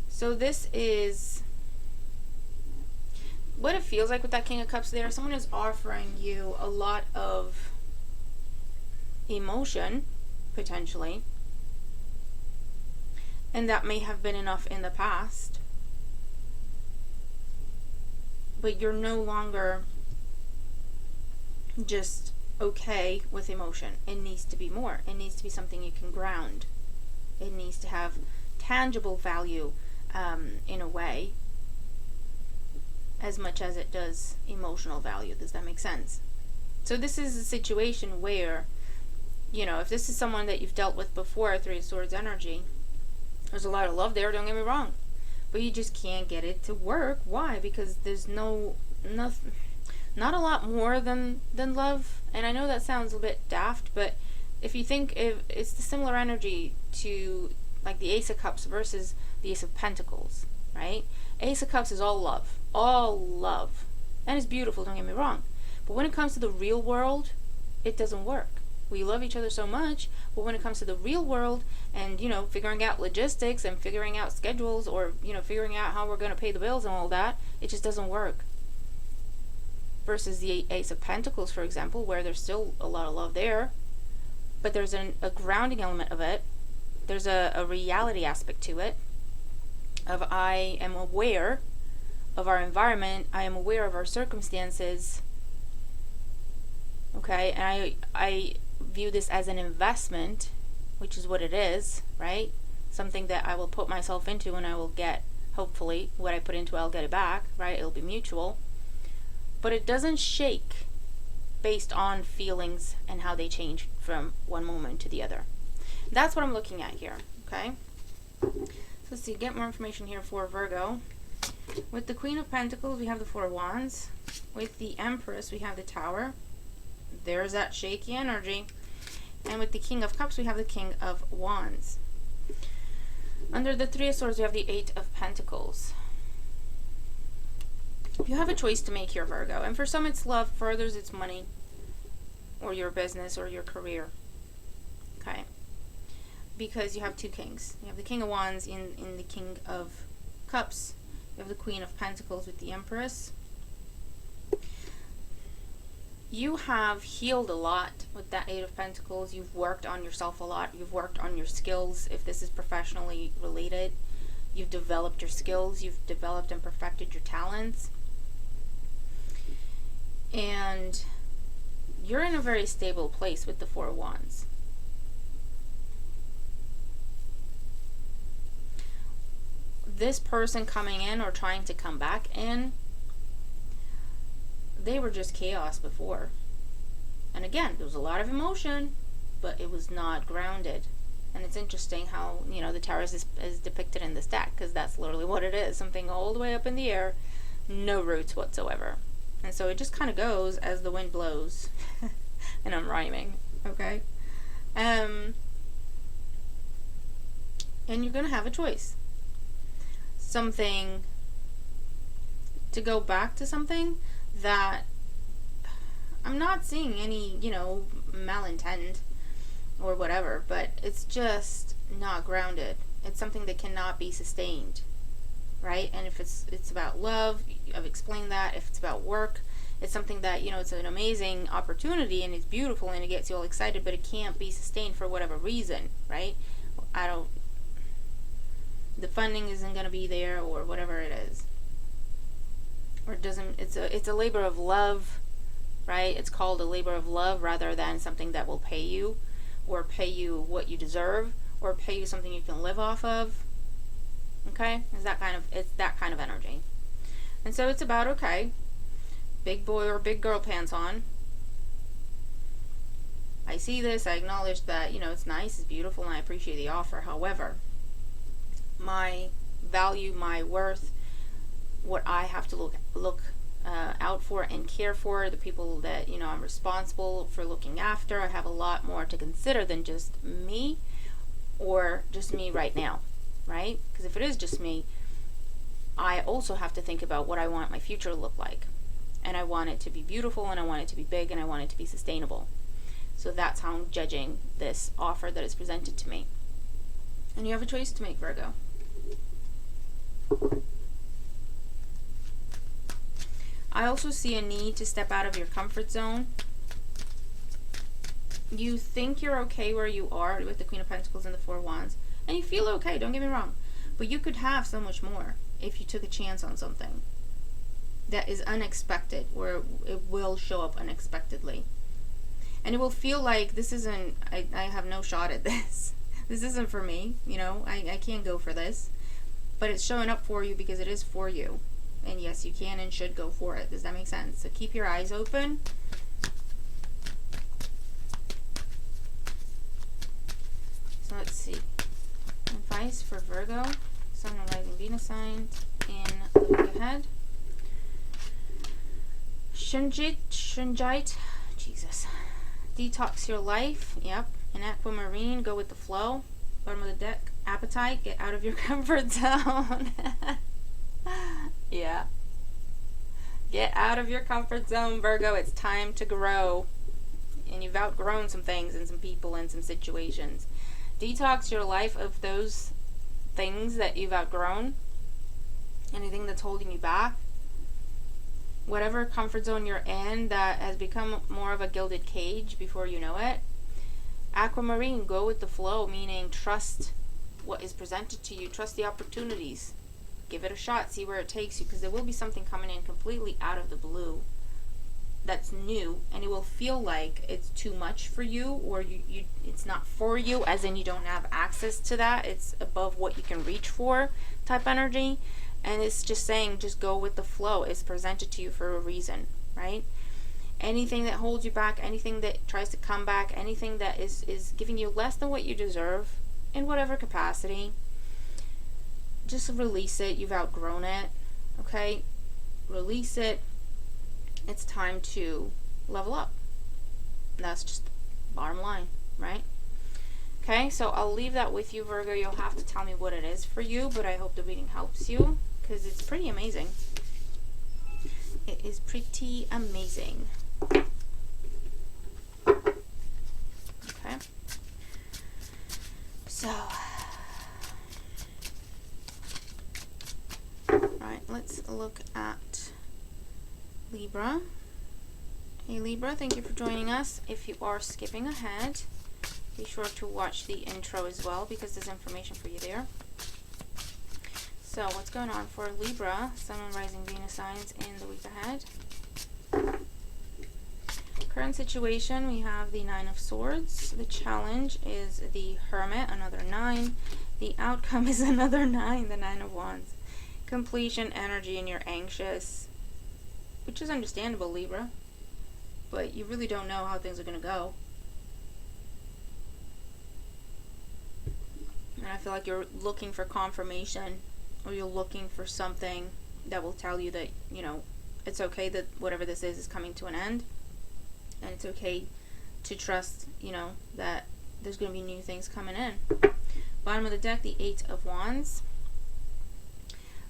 So this is what it feels like with that King of Cups there. Someone is offering you a lot of emotion, potentially. And that may have been enough in the past. But you're no longer just okay with emotion. It needs to be more. It needs to be something you can ground. It needs to have tangible value in a way, as much as it does emotional value. Does that make sense? So this is a situation where, you know, if this is someone that you've dealt with before, Three of Swords energy, there's a lot of love there, don't get me wrong. But you just can't get it to work. Why? Because there's not a lot more than love. And I know that sounds a bit daft, but if you think it's the similar energy to like the Ace of Cups versus the Ace of Pentacles, right? Ace of Cups is all love. All love. And it's beautiful, don't get me wrong. But when it comes to the real world, it doesn't work. We love each other so much, but when it comes to the real world and, you know, figuring out logistics and figuring out schedules, or, you know, figuring out how we're going to pay the bills and all that, it just doesn't work. Versus the Ace of Pentacles, for example, where there's still a lot of love there, but there's a grounding element of it. There's a reality aspect to it, of I am aware of our environment, I am aware of our circumstances, okay, and I view this as an investment, which is what it is, right? Something that I will put myself into, and I will get, hopefully, what I put into, I'll get it back, right? It'll be mutual. But it doesn't shake based on feelings and how they change from one moment to the other. That's what I'm looking at here, okay? So let's see, get more information here for Virgo. With the Queen of Pentacles, we have the Four of Wands. With the Empress, we have the Tower. There's that shaky energy. And with the King of Cups, we have the King of Wands. Under the Three of Swords, we have the Eight of Pentacles. You have a choice to make here, Virgo. And for some, it's love. For others, it's money. Or your business or your career. Okay. Because you have two kings. You have the King of Wands in the King of Cups. You have the Queen of Pentacles with the Empress. You have healed a lot with that Eight of Pentacles. You've worked on yourself a lot. You've worked on your skills. If this is professionally related, you've developed your skills. You've developed and perfected your talents. And you're in a very stable place with the Four of Wands. This person coming in or trying to come back in, they were just chaos before. And again, there was a lot of emotion, but it was not grounded. And it's interesting how, you know, the Taurus is depicted in this deck, because that's literally what it is. Something all the way up in the air, no roots whatsoever. And so it just kind of goes as the wind blows. And I'm rhyming, okay? And you're going to have a choice. Something to go back to something that I'm not seeing any, you know, malintent or whatever, but it's just not grounded. It's something that cannot be sustained, right? And if it's about love, I've explained that. If it's about work, it's something that, you know, it's an amazing opportunity and it's beautiful and it gets you all excited, but it can't be sustained for whatever reason, right? The funding isn't going to be there or whatever it is. Or it doesn't, it's a labor of love, right? It's called a labor of love rather than something that will pay you or pay you what you deserve or pay you something you can live off of. Okay? It's that kind of energy. And so it's about, okay, big boy or big girl pants on. I see this, I acknowledge that, you know, it's nice, it's beautiful, and I appreciate the offer. However, my value, my worth, what I have to look out for and care for, the people that, you know, I'm responsible for looking after. I have a lot more to consider than just me or just me right now, right? Because if it is just me, I also have to think about what I want my future to look like. And I want it to be beautiful, and I want it to be big, and I want it to be sustainable. So that's how I'm judging this offer that is presented to me. And you have a choice to make, Virgo. I also see a need to step out of your comfort zone. You think you're okay where you are with the Queen of Pentacles and the Four of Wands. And you feel okay, don't get me wrong. But you could have so much more if you took a chance on something that is unexpected, or it will show up unexpectedly. And it will feel like this isn't, I have no shot at this. This isn't for me, you know, I can't go for this. But it's showing up for you because it is for you. And yes, you can and should go for it. Does that make sense? So keep your eyes open. So let's see. Advice for Virgo, Sun and Rising Venus signs in the week ahead. Shungite, Jesus. Detox your life. Yep. An Aquamarine, go with the flow. Bottom of the deck. Appetite, get out of your comfort zone. Yeah. Get out of your comfort zone, Virgo. It's time to grow. And you've outgrown some things and some people and some situations. Detox your life of those things that you've outgrown. Anything that's holding you back. Whatever comfort zone you're in that has become more of a gilded cage before you know it. Aquamarine, go with the flow, meaning trust what is presented to you. Trust the opportunities. Give it a shot. See where it takes you, because there will be something coming in completely out of the blue that's new, and it will feel like it's too much for you, or it's not for you, as in you don't have access to that. It's above what you can reach for type energy. And it's just saying, just go with the flow. It's presented to you for a reason, right? Anything that holds you back, anything that tries to come back, anything that is giving you less than what you deserve in whatever capacity, just release it. You've outgrown it. Okay? Release it. It's time to level up. And that's just the bottom line, right? Okay, so I'll leave that with you, Virgo. You'll have to tell me what it is for you, but I hope the reading helps you, because it's pretty amazing. It is pretty amazing. Okay. So, right, let's look at Libra. Hey Libra, thank you for joining us. If you are skipping ahead, be sure to watch the intro as well, because there's information for you there. So what's going on for Libra, Sun, Moon, Rising, Venus signs in the week ahead? Current situation, we have the Nine of Swords. The challenge is the Hermit, another 9. The outcome is another 9, the Nine of Wands. Completion energy, and you're anxious, which is understandable, Libra. But you really don't know how things are going to go. And I feel like you're looking for confirmation, or you're looking for something that will tell you that, you know, it's okay that whatever this is coming to an end. And it's okay to trust, you know, that there's going to be new things coming in. Bottom of the deck, the Eight of Wands.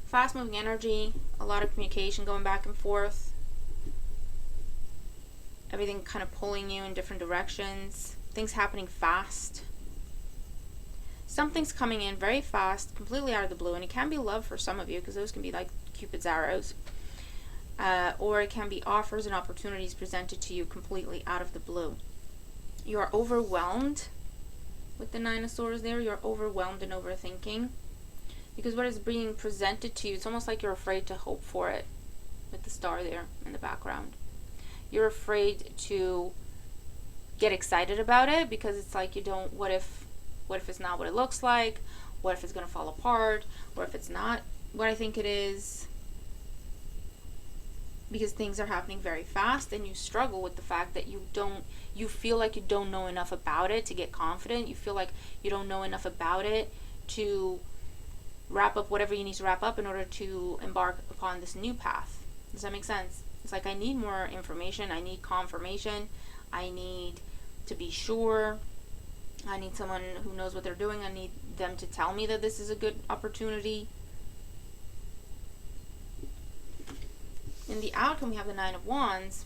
Fast moving energy, a lot of communication going back and forth. Everything kind of pulling you in different directions. Things happening fast. Something's coming in very fast, completely out of the blue. And it can be love for some of you, because those can be like Cupid's arrows. Or it can be offers and opportunities presented to you completely out of the blue. You are overwhelmed with the Nine of Swords there. You're overwhelmed and overthinking. Because what is being presented to you, it's almost like you're afraid to hope for it. With the star there in the background. You're afraid to get excited about it, because it's like you don't, what if it's not what it looks like? What if it's going to fall apart? Or if it's not what I think it is? Because things are happening very fast, and you struggle with the fact that you feel like you don't know enough about it to get confident. You feel like you don't know enough about it to wrap up whatever you need to wrap up in order to embark upon this new path. Does that make sense? It's like, I need more information. I need confirmation. I need to be sure. I need someone who knows what they're doing. I need them to tell me that this is a good opportunity. In the outcome, we have the Nine of Wands.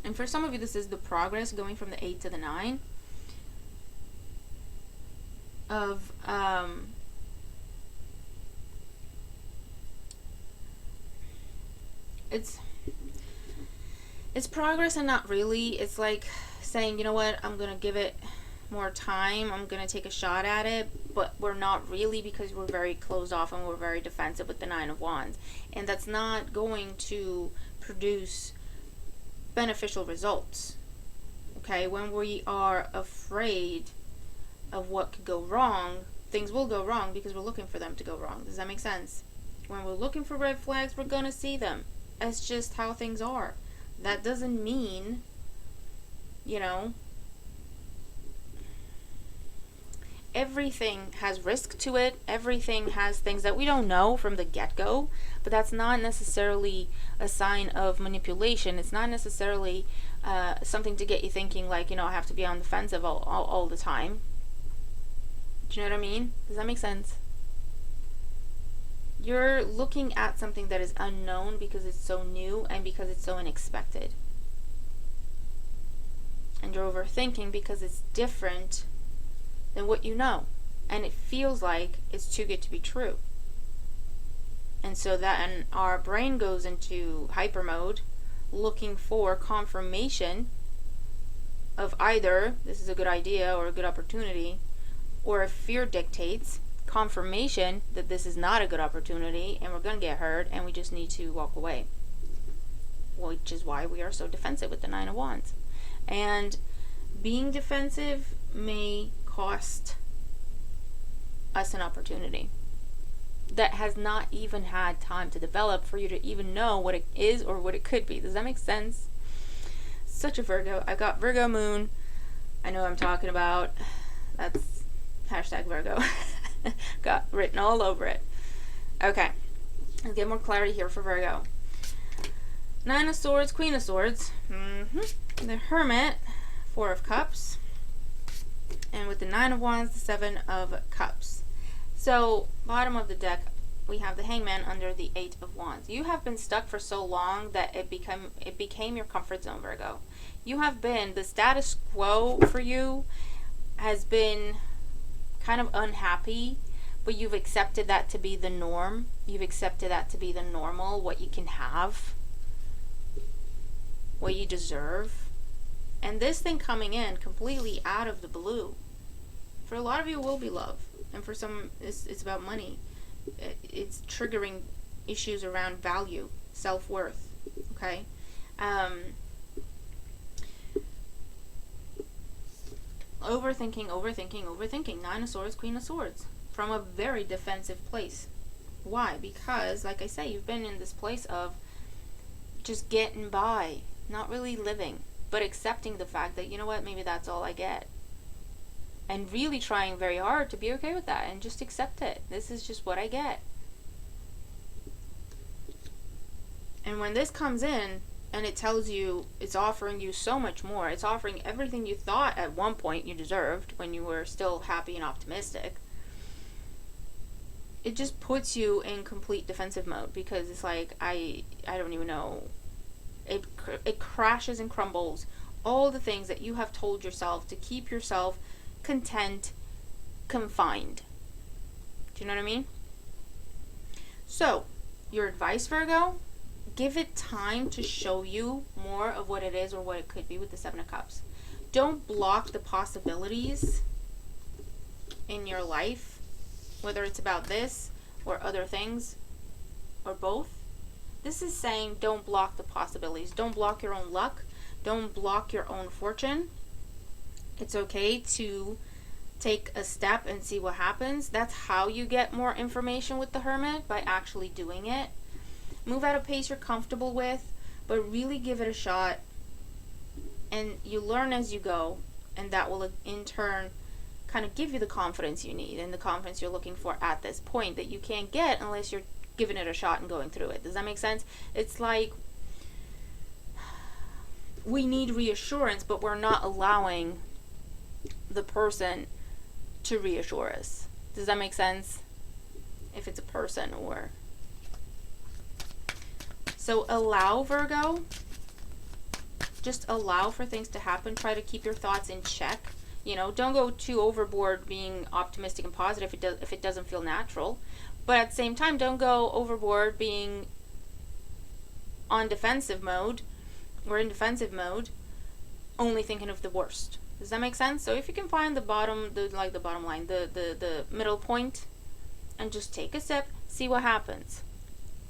And for some of you, this is the progress going from the 8 to the 9. Of, it's progress and not really. It's like saying, you know what, I'm going to give it more time. I'm going to take a shot at it. But we're not really, because we're very closed off and we're very defensive with the Nine of Wands. And that's not going to produce beneficial results. Okay, when we are afraid of what could go wrong, things will go wrong because we're looking for them to go wrong. Does that make sense? When we're looking for red flags, we're going to see them. That's just how things are. That doesn't mean, you know, everything has risk to it. Everything has things that we don't know from the get-go. But that's not necessarily a sign of manipulation. It's not necessarily something to get you thinking like, you know, I have to be on the defensive all the time. Do you know what I mean? Does that make sense? You're looking at something that is unknown because it's so new and because it's so unexpected. And you're overthinking because it's different than what you know. And it feels like it's too good to be true. And so and our brain goes into hyper mode, looking for confirmation of either this is a good idea or a good opportunity, or if fear dictates, confirmation that this is not a good opportunity and we're going to get hurt and we just need to walk away. Which is why we are so defensive with the Nine of Wands. And being defensive may cost us an opportunity that has not even had time to develop for you to even know what it is or what it could be. Does that make sense? Such a Virgo. I've got Virgo moon. I know what I'm talking about. That's hashtag Virgo. Got written all over it. Okay. Let's get more clarity here for Virgo. Nine of Swords, Queen of Swords. The Hermit, Four of Cups. And with the Nine of Wands, the Seven of Cups. So, bottom of the deck, we have the Hangman under the Eight of Wands. You have been stuck for so long that it became your comfort zone, Virgo. You have been, the status quo for you has been kind of unhappy, but you've accepted that to be the norm. You've accepted that to be the normal, what you can have, what you deserve. And this thing coming in completely out of the blue, for a lot of you, will be love. And for some, it's about money. It's triggering issues around value, self-worth, okay? Overthinking. Nine of Swords, Queen of Swords. From a very defensive place. Why? Because, like I say, you've been in this place of just getting by, not really living, but accepting the fact that, you know what, maybe that's all I get. And really trying very hard to be okay with that and just accept it. This is just what I get. And when this comes in and it tells you, it's offering you so much more, it's offering everything you thought at one point you deserved when you were still happy and optimistic, it just puts you in complete defensive mode, because it's like, I don't even know, it crashes and crumbles all the things that you have told yourself to keep yourself content, confined. Do you know what I mean? So, your advice, Virgo, give it time to show you more of what it is or what it could be with the Seven of Cups. Don't block the possibilities in your life, whether it's about this or other things or both. This is saying don't block the possibilities. Don't block your own luck. Don't block your own fortune. It's okay to take a step and see what happens. That's how you get more information with the Hermit, by actually doing it. Move at a pace you're comfortable with, but really give it a shot. And you learn as you go, and that will in turn kind of give you the confidence you need and the confidence you're looking for at this point that you can't get unless you're giving it a shot and going through it. Does that make sense? It's like we need reassurance, but we're not allowing the person to reassure us. Does that make sense? If it's a person or... So allow, Virgo. Just allow for things to happen. Try to keep your thoughts in check. You know, don't go too overboard being optimistic and positive if it doesn't feel natural. But at the same time, don't go overboard being on defensive mode or in defensive mode, only thinking of the worst. Does that make sense? So if you can find the bottom line, the middle point, and just take a sip, see what happens.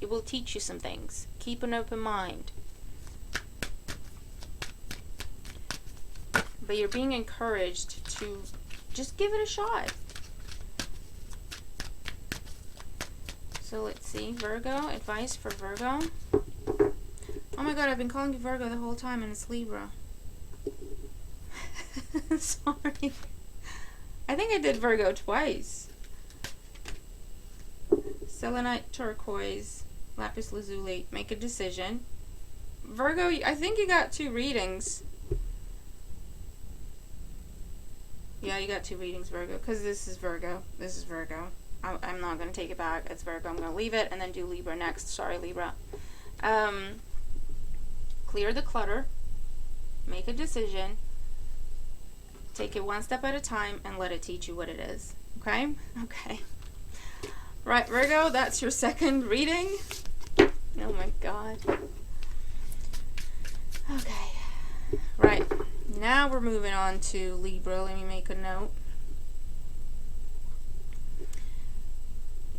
It will teach you some things. Keep an open mind. But you're being encouraged to just give it a shot. So let's see, Virgo, advice for Virgo. Oh my god, I've been calling you Virgo the whole time and it's Libra. Sorry. I think I did Virgo twice. Selenite, turquoise, lapis lazuli, make a decision. Virgo, I think you got 2 readings. Yeah, you got 2 readings, Virgo, because this is Virgo. This is Virgo. I'm not going to take it back. It's Virgo. I'm going to leave it and then do Libra next. Sorry, Libra. Clear the clutter. Make a decision. Take it one step at a time and let it teach you what it is. Okay? Okay. Right, Virgo, that's your second reading. Oh my god. Okay. Right. Now we're moving on to Libra. Let me make a note.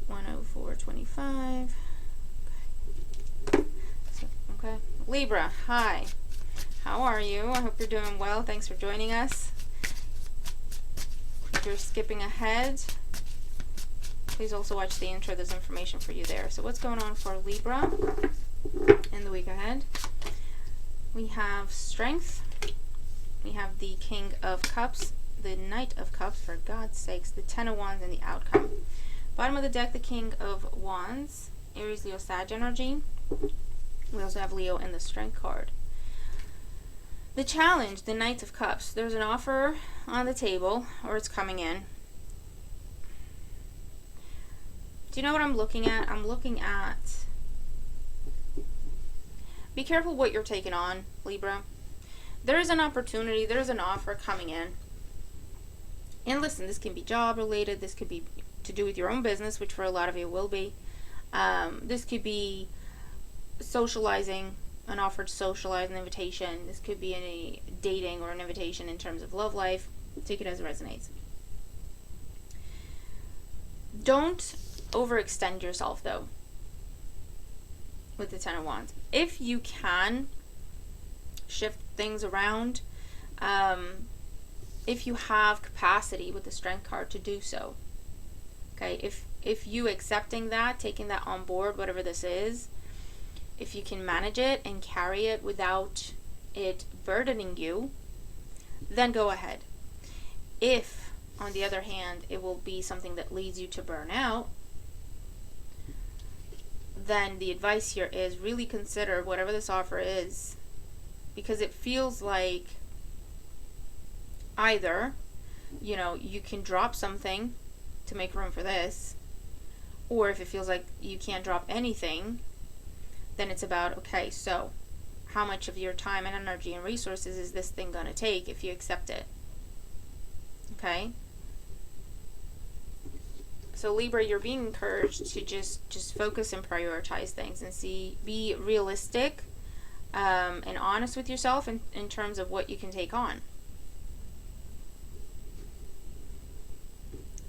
104.25. Okay. Libra, hi. How are you? I hope you're doing well. Thanks for joining us. If you're skipping ahead, please also watch the intro. There's information for you there. So what's going on for Libra in the week ahead? We have strength. We have the King of Cups, the Knight of Cups, for God's sakes, the Ten of Wands, and the outcome. Bottom of the deck, the King of Wands, Aries, Leo, Sag energy. We also have Leo in the Strength card. The challenge, the Knight of Cups. There's an offer on the table, or it's coming in. Do you know what I'm looking at? I'm looking at... Be careful what you're taking on, Libra. There is an opportunity, there's an offer coming in. And listen, this can be job related, this could be to do with your own business, which for a lot of you will be. This could be socializing, an offer to socialize, an invitation. This could be a dating or an invitation in terms of love life. Take it as it resonates. Don't overextend yourself, though, with the Ten of Wands. If you can shift things around, if you have capacity with the Strength card to do so, okay, if you accepting that, taking that on board, whatever this is, if you can manage it and carry it without it burdening you, then go ahead. If, on the other hand, it will be something that leads you to burn out, then the advice here is really consider whatever this offer is, because it feels like either, you know, you can drop something to make room for this, or if it feels like you can't drop anything, then it's about, okay, so how much of your time and energy and resources is this thing going to take if you accept it? Okay? So Libra, you're being encouraged to just focus and prioritize things and be realistic and honest with yourself in terms of what you can take on.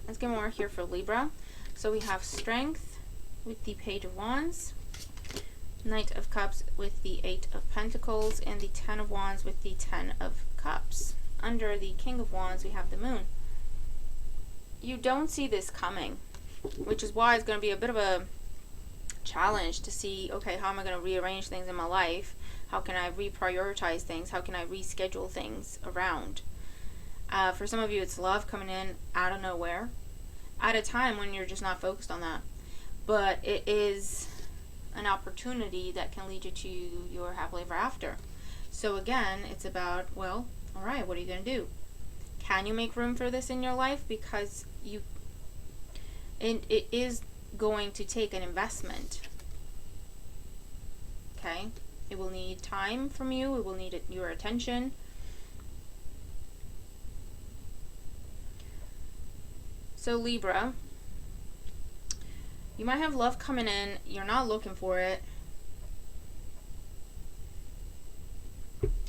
Let's get more here for Libra. So we have Strength with the Page of Wands, Knight of Cups with the 8 of Pentacles, and the 10 of Wands with the 10 of Cups. Under the King of Wands, we have the Moon. You don't see this coming, which is why it's going to be a bit of a challenge to see, okay, how am I going to rearrange things in my life? How can I reprioritize things? How can I reschedule things around? For some of you, it's love coming in out of nowhere at a time when you're just not focused on that. But it is an opportunity that can lead you to your happily ever after. So again, it's about, well, all right, what are you going to do? Can you make room for this in your life? Because it is going to take an investment. Okay? It will need time from you. It will need your attention. So Libra, you might have love coming in. You're not looking for it.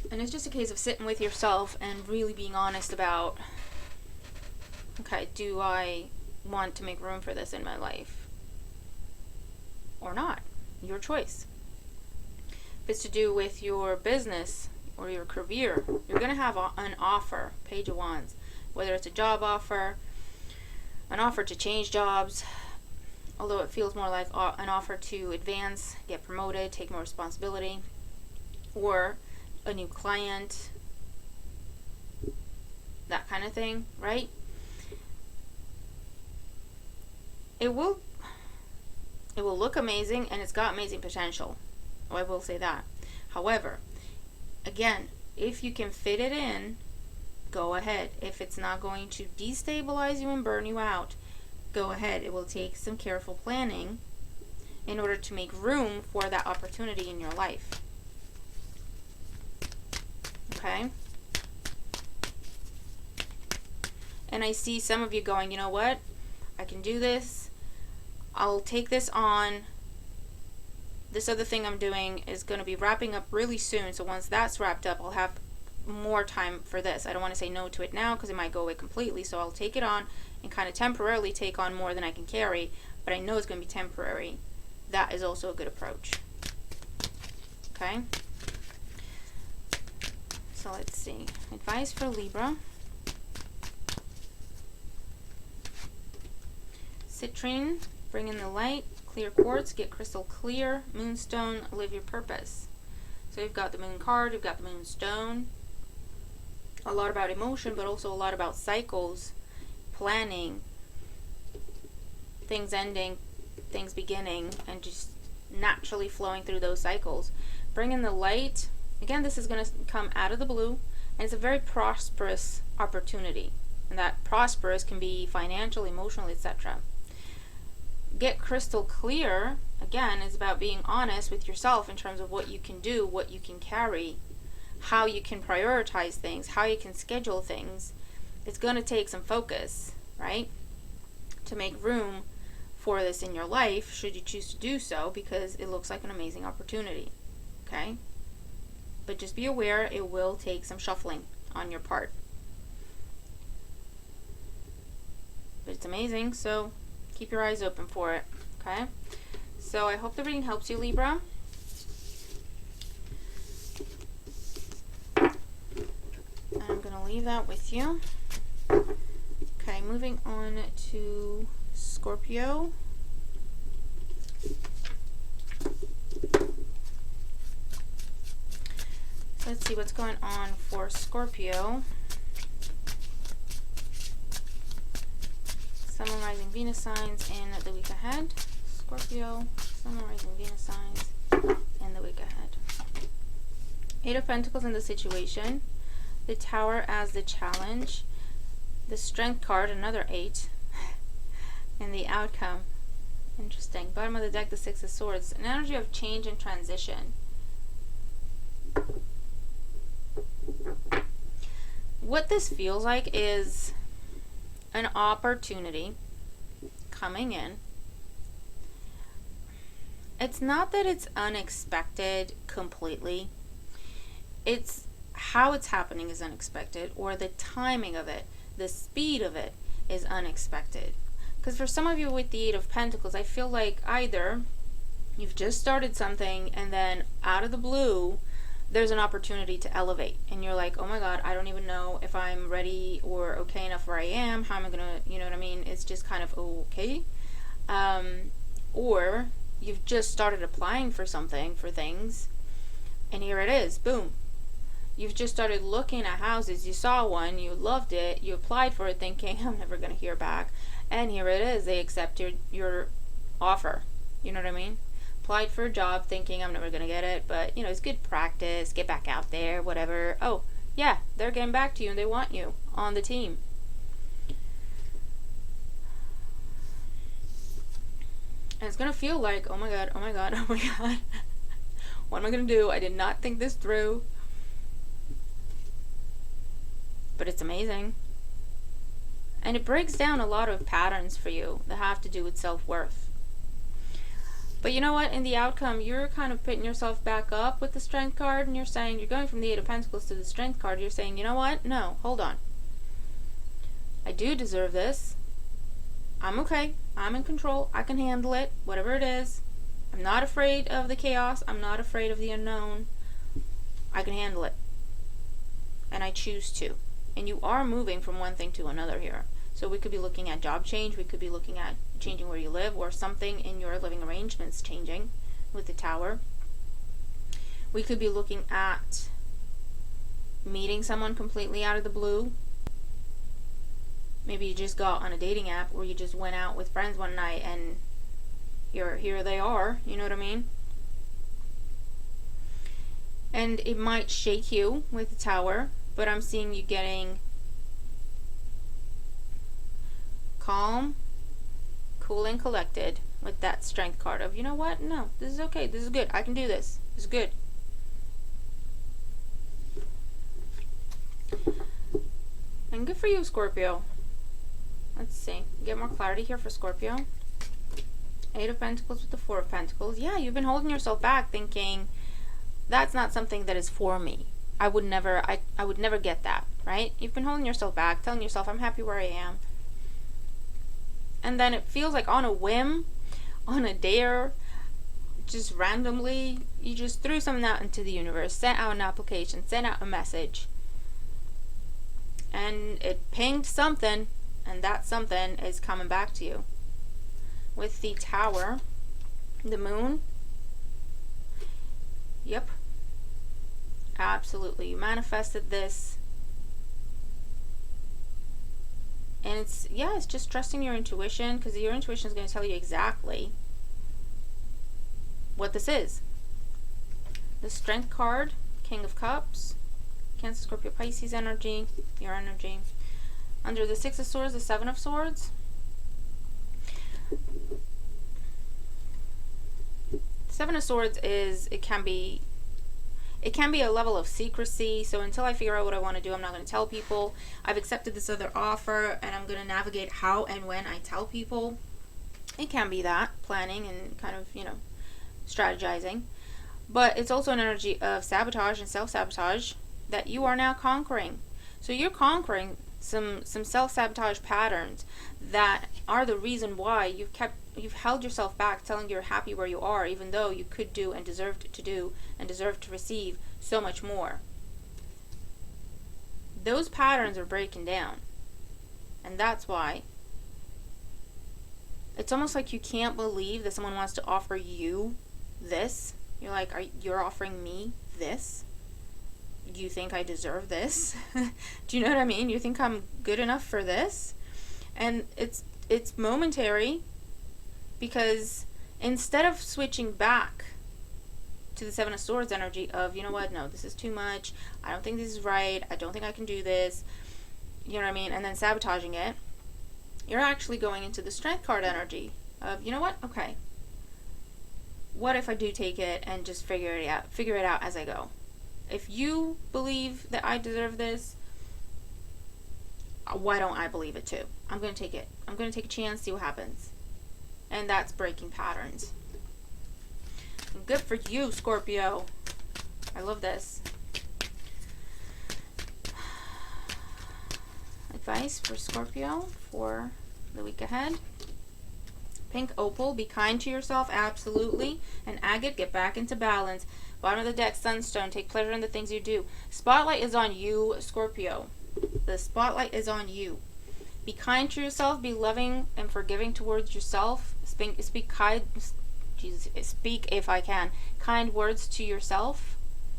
And it's just a case of sitting with yourself and really being honest about, okay, do I want to make room for this in my life or not? Your choice. If it's to do with your business or your career, you're going to have an offer, Page of Wands, whether it's a job offer, an offer to change jobs, although it feels more like an offer to advance, get promoted, take more responsibility, or a new client, that kind of thing, right? It will look amazing, and it's got amazing potential. I will say that. However, again, if you can fit it in, go ahead. If it's not going to destabilize you and burn you out, go ahead. It will take some careful planning in order to make room for that opportunity in your life. Okay? And I see some of you going, you know what? I can do this. I'll take this on. This other thing I'm doing is going to be wrapping up really soon. So once that's wrapped up, I'll have more time for this. I don't want to say no to it now because it might go away completely. So I'll take it on and kind of temporarily take on more than I can carry. But I know it's going to be temporary. That is also a good approach. Okay? So let's see. Advice for Libra. Citrine, bring in the light. Clear quartz, get crystal clear. Moonstone, live your purpose. So you've got the moon card, you've got the moonstone. a lot about emotion, but also a lot about cycles, planning, things ending, things beginning, and just naturally flowing through those cycles. Bring in the light. Again, this is going to come out of the blue, and it's a very prosperous opportunity. And that prosperous can be financial, emotional, etc. Get crystal clear. Again, is about being honest with yourself in terms of what you can do, what you can carry, how you can prioritize things, how you can schedule things. It's going to take some focus, right, to make room for this in your life, should you choose to do so, because it looks like an amazing opportunity. Okay? But just be aware, it will take some shuffling on your part. But it's amazing, so keep your eyes open for it. Okay? So I hope the reading helps you, Libra. And I'm going to leave that with you. Okay, moving on to Scorpio. Let's see what's going on for Scorpio. Sun, Moon, Rising, Venus signs in the week ahead. Scorpio, Sun, Moon, Rising, Venus signs in the week ahead. Eight of Pentacles in the situation. The Tower as the challenge. The Strength card, another 8. And the outcome. Interesting. Bottom of the deck, the Six of Swords. An energy of change and transition. What this feels like is an opportunity coming in. It's not that it's unexpected completely. It's how it's happening is unexpected, or the timing of it, the speed of it is unexpected. Because for some of you with the Eight of Pentacles, I feel like either you've just started something and then out of the blue, there's an opportunity to elevate. And you're like, oh my God, I don't even know if I'm ready or okay enough where I am. How am I going to, you know what I mean? It's just kind of okay. Or you've just started applying for something, for things, and here it is, boom. You've just started looking at houses, you saw one, you loved it, you applied for it thinking, I'm never going to hear back. And here it is, they accepted your offer. You know what I mean? Applied for a job thinking I'm never going to get it, but, you know, it's good practice, get back out there, whatever. Oh, yeah, they're getting back to you and they want you on the team. And it's going to feel like, oh my God, oh my God, oh my God. What am I going to do? I did not think this through. But it's amazing. And it breaks down a lot of patterns for you that have to do with self-worth. But you know what? In the outcome, you're kind of putting yourself back up with the Strength card, and you're saying, you're going from the Eight of Pentacles to the Strength card. You're saying, you know what? No, hold on. I do deserve this. I'm okay. I'm in control. I can handle it, whatever it is. I'm not afraid of the chaos. I'm not afraid of the unknown. I can handle it. And I choose to. And you are moving from one thing to another here. So we could be looking at job change. We could be looking at changing where you live, or something in your living arrangements changing with the Tower. We could be looking at meeting someone completely out of the blue. Maybe you just got on a dating app, or you just went out with friends one night and here they are. You know what I mean? And it might shake you with the Tower, but I'm seeing you getting calm, cool, and collected with that Strength card of, you know what? No, this is okay. This is good. I can do this. This is good. And good for you, Scorpio. Let's see. Get more clarity here for Scorpio. Eight of Pentacles with the Four of Pentacles. Yeah, you've been holding yourself back thinking, that's not something that is for me. I would never get that, right? You've been holding yourself back, telling yourself, I'm happy where I am. And then it feels like on a whim, on a dare, just randomly, you just threw something out into the universe, sent out an application, sent out a message. And it pinged something, and that something is coming back to you. With the Tower, the Moon. Yep. Absolutely. You manifested this And it's, yeah, it's just trusting your intuition, because your intuition is going to tell you exactly what this is. The Strength card, King of Cups, Cancer, Scorpio, Pisces energy, your energy. Under the Six of Swords, the Seven of Swords. Seven of Swords is, it can be a level of secrecy. So until I figure out what I want to do, I'm not going to tell people. I've accepted this other offer, and I'm going to navigate how and when I tell people. It can be that, planning and kind of, strategizing. But it's also an energy of sabotage and self-sabotage that you are now conquering. So you're conquering some self-sabotage patterns that are the reason why you've held yourself back, telling you're happy where you are, even though you could do and deserved to do and deserved to receive so much more. Those patterns are breaking down. And that's why it's almost like you can't believe that someone wants to offer you this. You're like, you're offering me this? You think I deserve this? Do you know what I mean? You think I'm good enough for this? And it's momentary, because instead of switching back to the Seven of Swords energy of, you know what, no, this is too much, I don't think this is right, I don't think I can do this, you know what I mean, and then sabotaging it, you're actually going into the Strength card energy of, you know what, okay, what if I do take it and just figure it out as I go? If you believe that I deserve this, why don't I believe it too? I'm going to take it. I'm going to take a chance, see what happens. And that's breaking patterns. And good for you, Scorpio. I love this. Advice for Scorpio for the week ahead. Pink Opal, be kind to yourself, absolutely. And Agate, get back into balance. Bottom of the deck, Sunstone, take pleasure in the things you do. Spotlight is on you, Scorpio. The spotlight is on you. Be kind to yourself, be loving and forgiving towards yourself. Speak kind, Jesus, speak, if I can, kind words to yourself.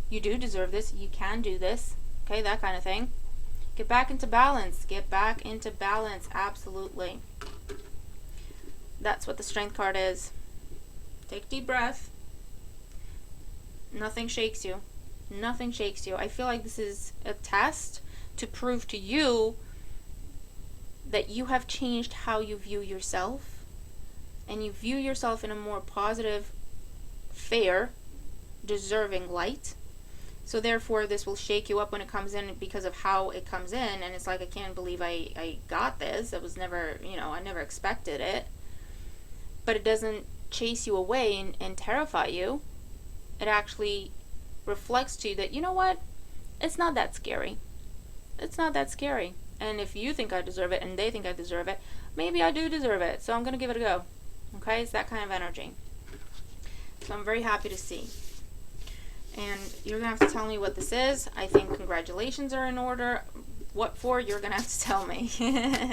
You do deserve this. You can do this. Okay, that kind of thing. Get back into balance. Get back into balance, absolutely. That's what the Strength card is. Take a deep breath. Nothing shakes you. Nothing shakes you. I feel like this is a test to prove to you that you have changed how you view yourself, and you view yourself in a more positive, fair, deserving light. So therefore this will shake you up when it comes in, because of how it comes in, and it's like, I can't believe I got this. It was never, I never expected it. But it doesn't chase you away and terrify you. It actually reflects to you that, you know what, it's not that scary. It's not that scary. And if you think I deserve it and they think I deserve it, maybe I do deserve it. So I'm going to give it a go. Okay? It's that kind of energy. So I'm very happy to see. And you're going to have to tell me what this is. I think congratulations are in order. What for? You're going to have to tell me.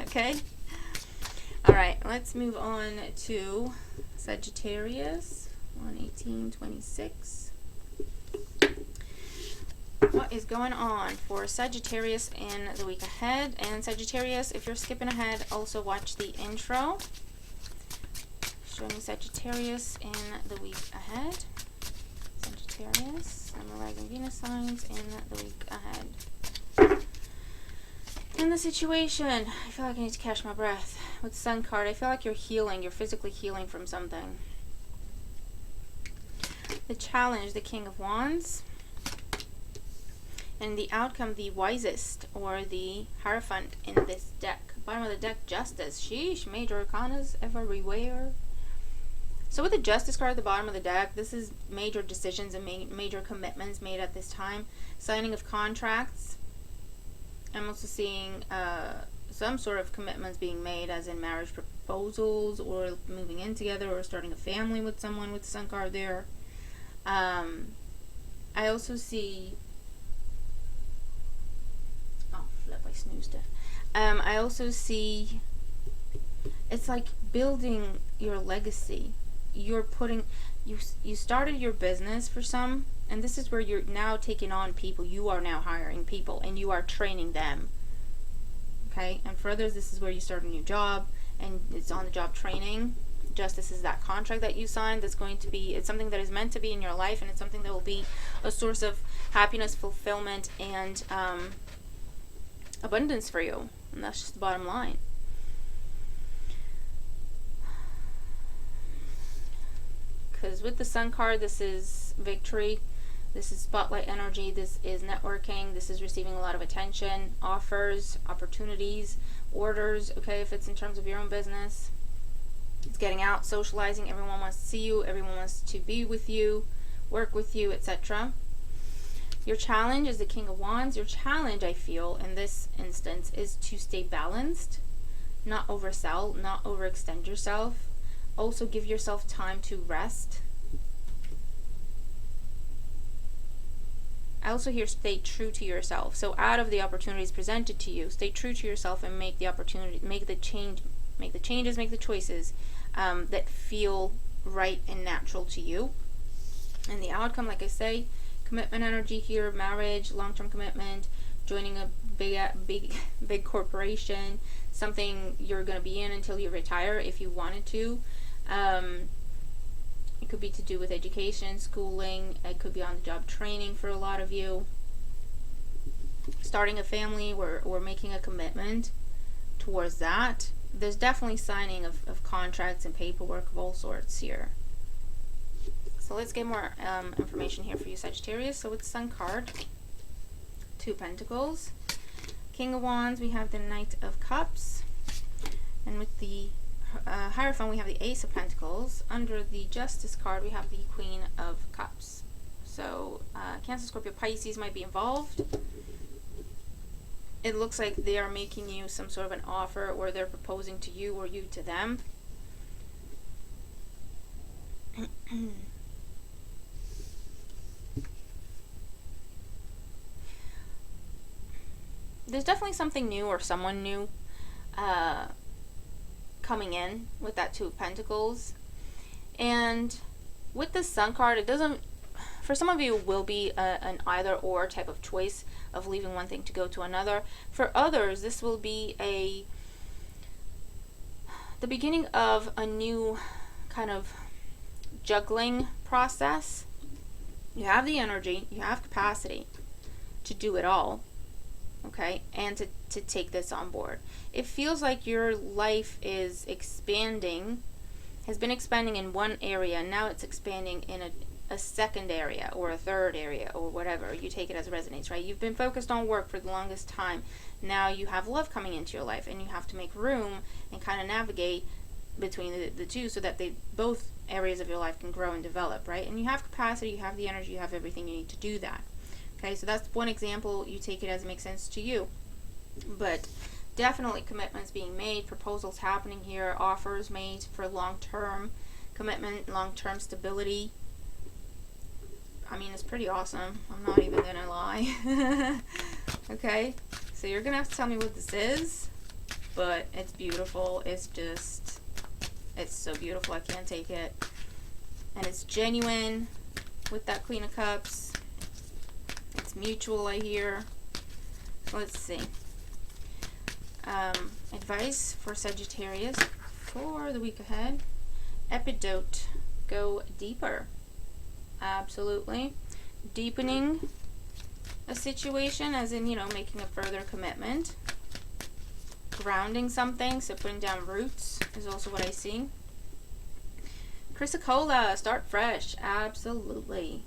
Okay? Alright, let's move on to Sagittarius. 1/18/26. What is going on for Sagittarius in the week ahead? And Sagittarius, if you're skipping ahead, also watch the intro. Show me Sagittarius in the week ahead. Sagittarius, Sun, Rising, Venus signs in the week ahead. In the situation, I feel like I need to catch my breath. With Sun card, I feel like you're healing. You're physically healing from something. The challenge, the King of Wands. And the outcome, the Wisest, or the Hierophant in this deck. Bottom of the deck, Justice. Sheesh, major arcanas everywhere. So with the Justice card at the bottom of the deck, this is major decisions and major commitments made at this time. Signing of contracts. I'm also seeing some sort of commitments being made, as in marriage proposals, or moving in together, or starting a family with someone with the Sun card there. I also see... Oh, flip, I snoozed it. I also see... It's like building your legacy. You're putting... You started your business for some, and this is where you're now taking on people. You are now hiring people, and you are training them. Okay, and for others, this is where you start a new job, and it's on the job training. Justice is that contract that you signed that's going to be, it's something that is meant to be in your life, and it's something that will be a source of happiness, fulfillment, and abundance for you. And that's just the bottom line. Because with the Sun card, this is victory. This is spotlight energy. This is networking. This is receiving a lot of attention, offers, opportunities, orders, okay, if it's in terms of your own business. It's getting out, socializing. Everyone wants to see you. Everyone wants to be with you, work with you, etc. Your challenge is the King of Wands. Your challenge, I feel, in this instance, is to stay balanced, not oversell, not overextend yourself. Also give yourself time to rest. I also hear stay true to yourself. So out of the opportunities presented to you, stay true to yourself and make the opportunity, make the changes, make the choices that feel right and natural to you. And the outcome, like I say, commitment energy here, marriage, long-term commitment, joining a big corporation, something you're going to be in until you retire if you wanted to. It could be to do with education, schooling. It could be on the job training for a lot of you. Starting a family or making a commitment towards that. There's definitely signing of contracts and paperwork of all sorts here. So let's get more information here for you, Sagittarius. So with the Sun card, 2 Pentacles. King of Wands, we have the Knight of Cups. And with the Hierophant, we have the Ace of Pentacles. Under the Justice card, we have the Queen of Cups. So Cancer, Scorpio, Pisces might be involved. It looks like they are making you some sort of an offer, or they're proposing to you or you to them. There's definitely something new or someone new coming in with that 2 of Pentacles. And with the Sun card, it doesn't, for some of you, will be an either or type of choice of leaving one thing to go to another. For others, this will be the beginning of a new kind of juggling process. You have the energy, you have capacity to do it all, okay, and to take this on board. It feels like your life is expanding, has been expanding in one area, and now it's expanding in a second area or a third area or whatever. You take it as it resonates, right? You've been focused on work for the longest time. Now you have love coming into your life, and you have to make room and kind of navigate between the two so that both areas of your life can grow and develop, right? And you have capacity, you have the energy, you have everything you need to do that. Okay, so that's one example. You take it as it makes sense to you. But definitely commitments being made, proposals happening here, offers made for long-term commitment, long-term stability. I mean, it's pretty awesome. I'm not even gonna lie. Okay, so you're gonna have to tell me what this is, but it's beautiful. It's so beautiful. I can't take it. And it's genuine with that Queen of Cups. It's mutual, I hear. Let's see. Advice for Sagittarius for the week ahead. Epidote. Go deeper. Absolutely. Deepening a situation, as in, making a further commitment. Grounding something, so putting down roots is also what I see. Chrysocolla, start fresh. Absolutely.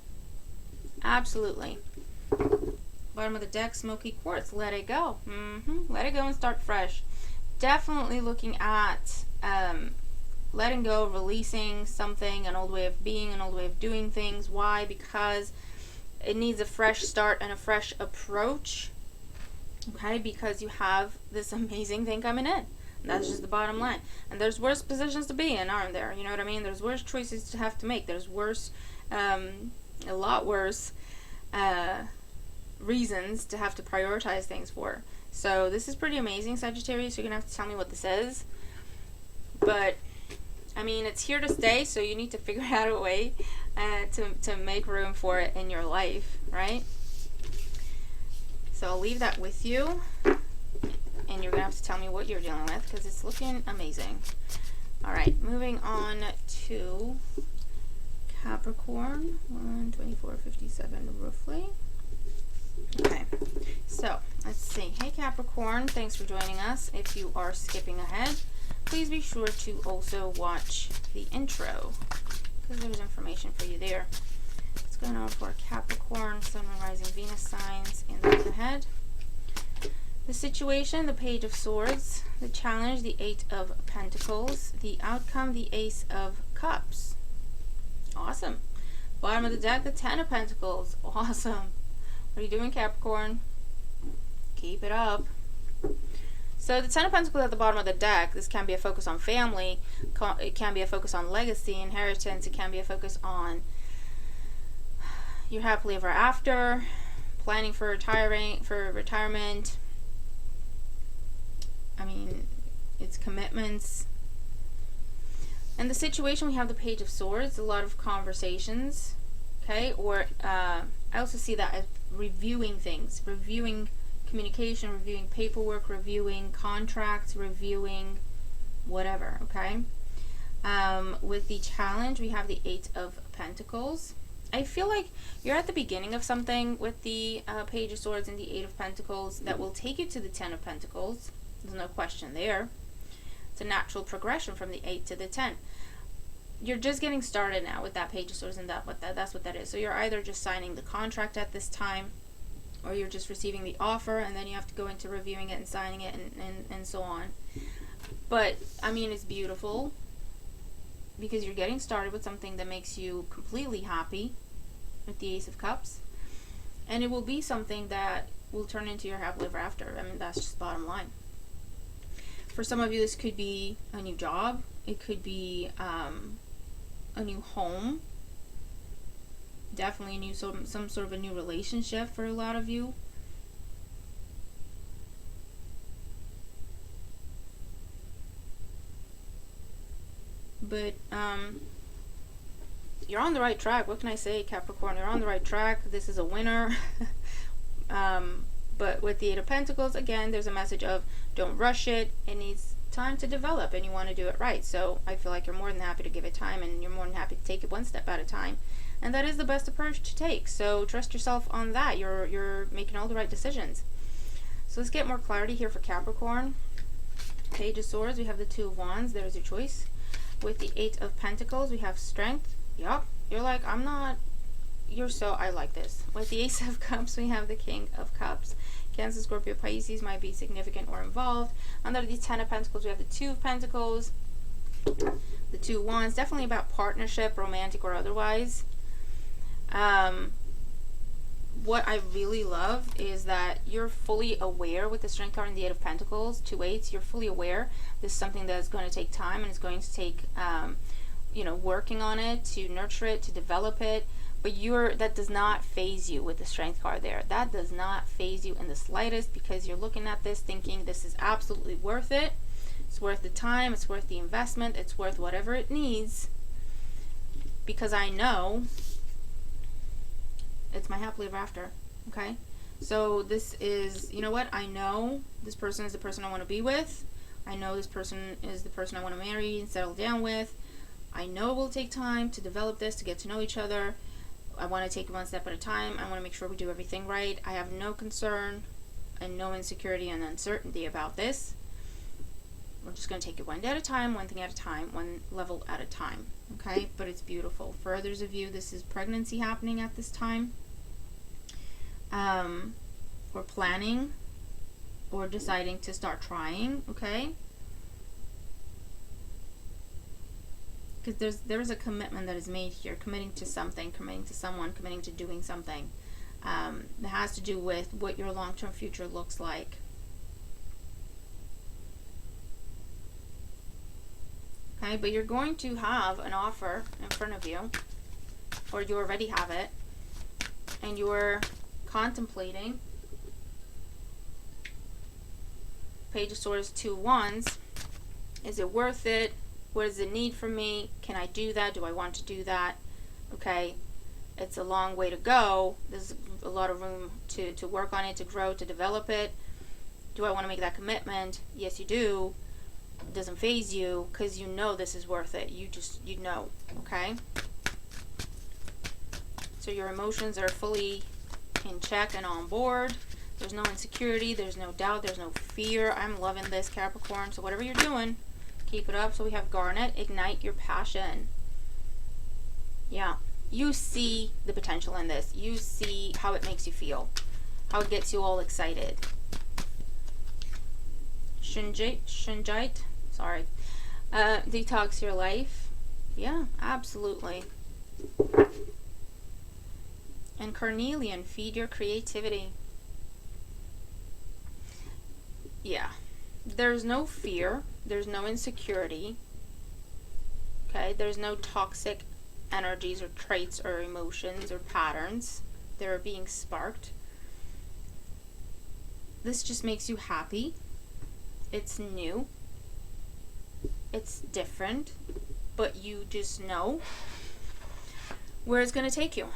Absolutely. Bottom of the deck, smoky quartz. Let it go. Let it go and start fresh. Definitely looking at letting go, releasing something, an old way of being, an old way of doing things. Why? Because it needs a fresh start and a fresh approach. Okay? Because you have this amazing thing coming in. That's just the bottom line. And there's worse positions to be in, aren't there? You know what I mean? There's worse choices to have to make. There's worse, a lot worse reasons to have to prioritize things for. So this is pretty amazing, Sagittarius. You're going to have to tell me what this is. But I mean, it's here to stay, so you need to figure out a way to make room for it in your life, right? So I'll leave that with you. and you're going to have to tell me what you're dealing with because it's looking amazing. All right, moving on to Capricorn, 124.57 roughly. Okay, so let's see. Hey Capricorn, thanks for joining us. If you are skipping ahead, please be sure to also watch the intro because there's information for you there. What's going on for Capricorn, Sun, Moon, Rising, Venus signs in the week ahead? The situation, the Page of Swords. The challenge, the Eight of Pentacles. The outcome, the Ace of Cups. Awesome. Bottom of the deck, the Ten of Pentacles. Awesome. What are you doing, Capricorn? Keep it up. So the Ten of Pentacles at the bottom of the deck, this can be a focus on family. It can be a focus on legacy, inheritance. It can be a focus on your happily ever after, planning for retirement. I mean, it's commitments. And the situation, we have the Page of Swords, a lot of conversations, okay? Or I also see that as reviewing things, reviewing communication, reviewing paperwork, reviewing contracts, reviewing whatever, okay? With the challenge, we have the Eight of Pentacles. I feel like you're at the beginning of something with the Page of Swords and the Eight of Pentacles that will take you to the Ten of Pentacles. There's no question there. It's a natural progression from the 8 to the 10. You're just getting started now with that Page of Swords, and that's what that is. So you're either just signing the contract at this time, or you're just receiving the offer, and then you have to go into reviewing it and signing it and so on. But, I mean, it's beautiful because you're getting started with something that makes you completely happy with the Ace of Cups. And it will be something that will turn into your happily ever after. I mean, that's just bottom line. For some of you, this could be a new job. It could be a new home. Definitely some sort of a new relationship for a lot of you. But you're on the right track. What can I say, Capricorn? You're on the right track. This is a winner. But with the Eight of Pentacles, again, there's a message of don't rush it. It needs time to develop, and you want to do it right. So I feel like you're more than happy to give it time, and you're more than happy to take it one step at a time. And that is the best approach to take. So trust yourself on that. You're making all the right decisions. So let's get more clarity here for Capricorn. Page of Swords, we have the Two of Wands. There's your choice. With the Eight of Pentacles, we have strength. Yup. You're like, I like this. With the Ace of Cups, we have the King of Cups. Cancer, Scorpio, Pisces might be significant or involved. Under the Ten of Pentacles, we have the Two of Pentacles, the Two of Wands. Definitely about partnership, romantic or otherwise. What I really love is that you're fully aware with the Strength card and the Eight of Pentacles, 2 eights. You're fully aware this is something that's going to take time, and it's going to take, working on it, to nurture it, to develop it. But that does not phase you with the Strength card there. That does not phase you in the slightest, because you're looking at this thinking this is absolutely worth it. It's worth the time. It's worth the investment. It's worth whatever it needs, because I know it's my happily ever after. Okay? So this is, you know what? I know this person is the person I want to be with. I know this person is the person I want to marry and settle down with. I know it will take time to develop this, to get to know each other. I want to take it one step at a time. I want to make sure we do everything right. I have no concern and no insecurity and uncertainty about this. We're just going to take it one day at a time, one thing at a time, one level at a time. Okay? But it's beautiful. For others of you, this is pregnancy happening at this time. Or planning, or deciding to start trying. Okay? Because there is a commitment that is made here, committing to something, committing to someone, committing to doing something that has to do with what your long-term future looks like. Okay, but you're going to have an offer in front of you, or you already have it, and you're contemplating. Page of Swords, Two of Wands. Is it worth it? What does it need from me? Can I do that? Do I want to do that? Okay, it's a long way to go. There's a lot of room to work on it, to grow, to develop it. Do I want to make that commitment? Yes, you do. It doesn't faze you because you know this is worth it. You know, okay? So your emotions are fully in check and on board. There's no insecurity, there's no doubt, there's no fear. I'm loving this, Capricorn. So whatever you're doing, keep it up. So we have Garnet, ignite your passion. Yeah, you see the potential in this. You see how it makes you feel, how it gets you all excited. Shungite, sorry. Detox your life. Yeah, absolutely. And Carnelian, feed your creativity. Yeah, there's no fear, there's no insecurity, okay? There's no toxic energies or traits or emotions or patterns that are being sparked. This just makes you happy. It's new, it's different, but you just know where it's going to take you.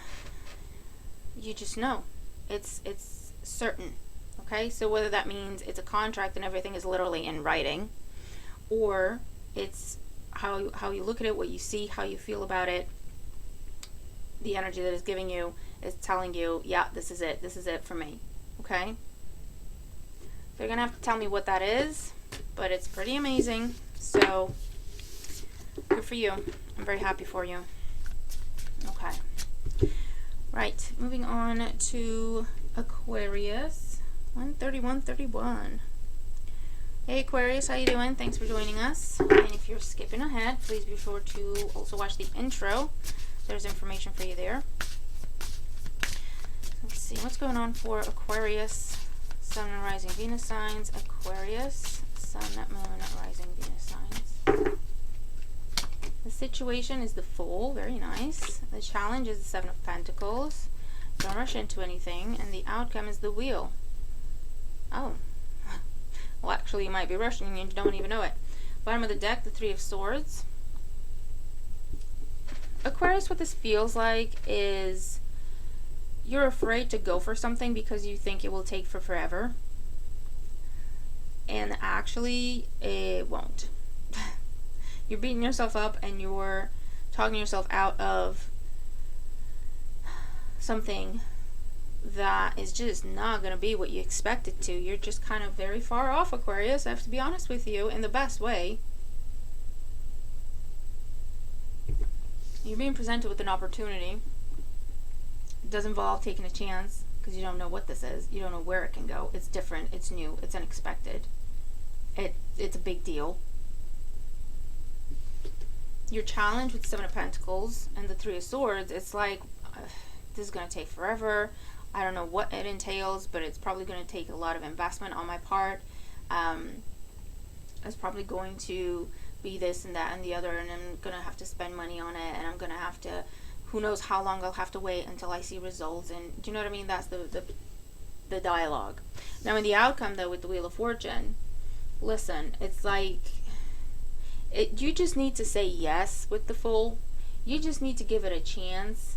You just know. It's certain. Okay, so whether that means it's a contract and everything is literally in writing, or it's how you look at it, what you see, how you feel about it, the energy that is giving you is telling you, yeah, this is it for me. Okay, they're gonna have to tell me what that is, but it's pretty amazing. So good for you. I'm very happy for you. Okay, right, moving on to Aquarius. 131. Hey Aquarius, how you doing? Thanks for joining us. And if you're skipping ahead, please be sure to also watch the intro. There's information for you there. Let's see what's going on for Aquarius. Sun and rising Venus signs. Aquarius, Sun, Moon, rising Venus signs. The situation is the Fool. Very nice. The challenge is the Seven of Pentacles. Don't rush into anything. And the outcome is the Wheel. Oh, well, actually, you might be rushing and you don't even know it. Bottom of the deck, the Three of Swords. Aquarius, what this feels like is you're afraid to go for something because you think it will take forever. And actually, it won't. You're beating yourself up and you're talking yourself out of something that is just not going to be what you expect it to. You're just kind of very far off, Aquarius. I have to be honest with you in the best way. You're being presented with an opportunity. It does involve taking a chance because you don't know what this is. You don't know where it can go. It's different. It's new. It's unexpected. It's a big deal. Your challenge with Seven of Pentacles and the Three of Swords, it's like, this is going to take forever. I don't know what it entails, but it's probably going to take a lot of investment on my part. It's probably going to be this and that and the other, and I'm going to have to spend money on it, and I'm going to have to, who knows how long I'll have to wait until I see results. And do you know what I mean? That's the dialogue. Now in the outcome though, with the Wheel of Fortune, listen, it's like, you just need to say yes with the Fool. You just need to give it a chance.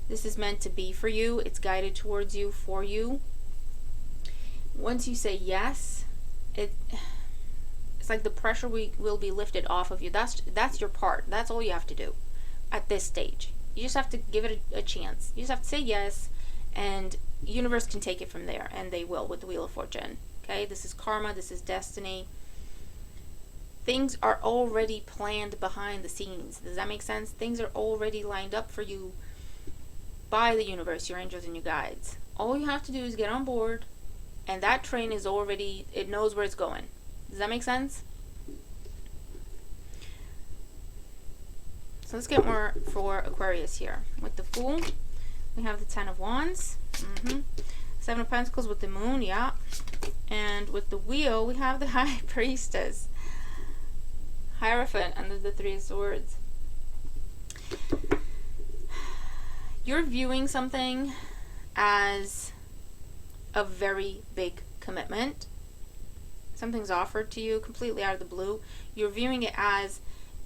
This is meant to be for you. It's guided towards you, for you. Once you say yes, it's like the pressure will be lifted off of you. That's your part. That's all you have to do at this stage. You just have to give it a chance. You just have to say yes, and the universe can take it from there, and they will with the Wheel of Fortune. Okay, this is karma. This is destiny. Things are already planned behind the scenes. Does that make sense? Things are already lined up for you by the universe, your angels and your guides. All you have to do is get on board, and that train is already, it knows where it's going. Does that make sense? So let's get more for Aquarius here. With the Fool, we have the Ten of Wands. Seven of Pentacles with the Moon, yeah. And with the Wheel, we have the High Priestess. Hierophant under the Three of Swords. You're viewing something as a very big commitment. Something's offered to you completely out of the blue. You're viewing it as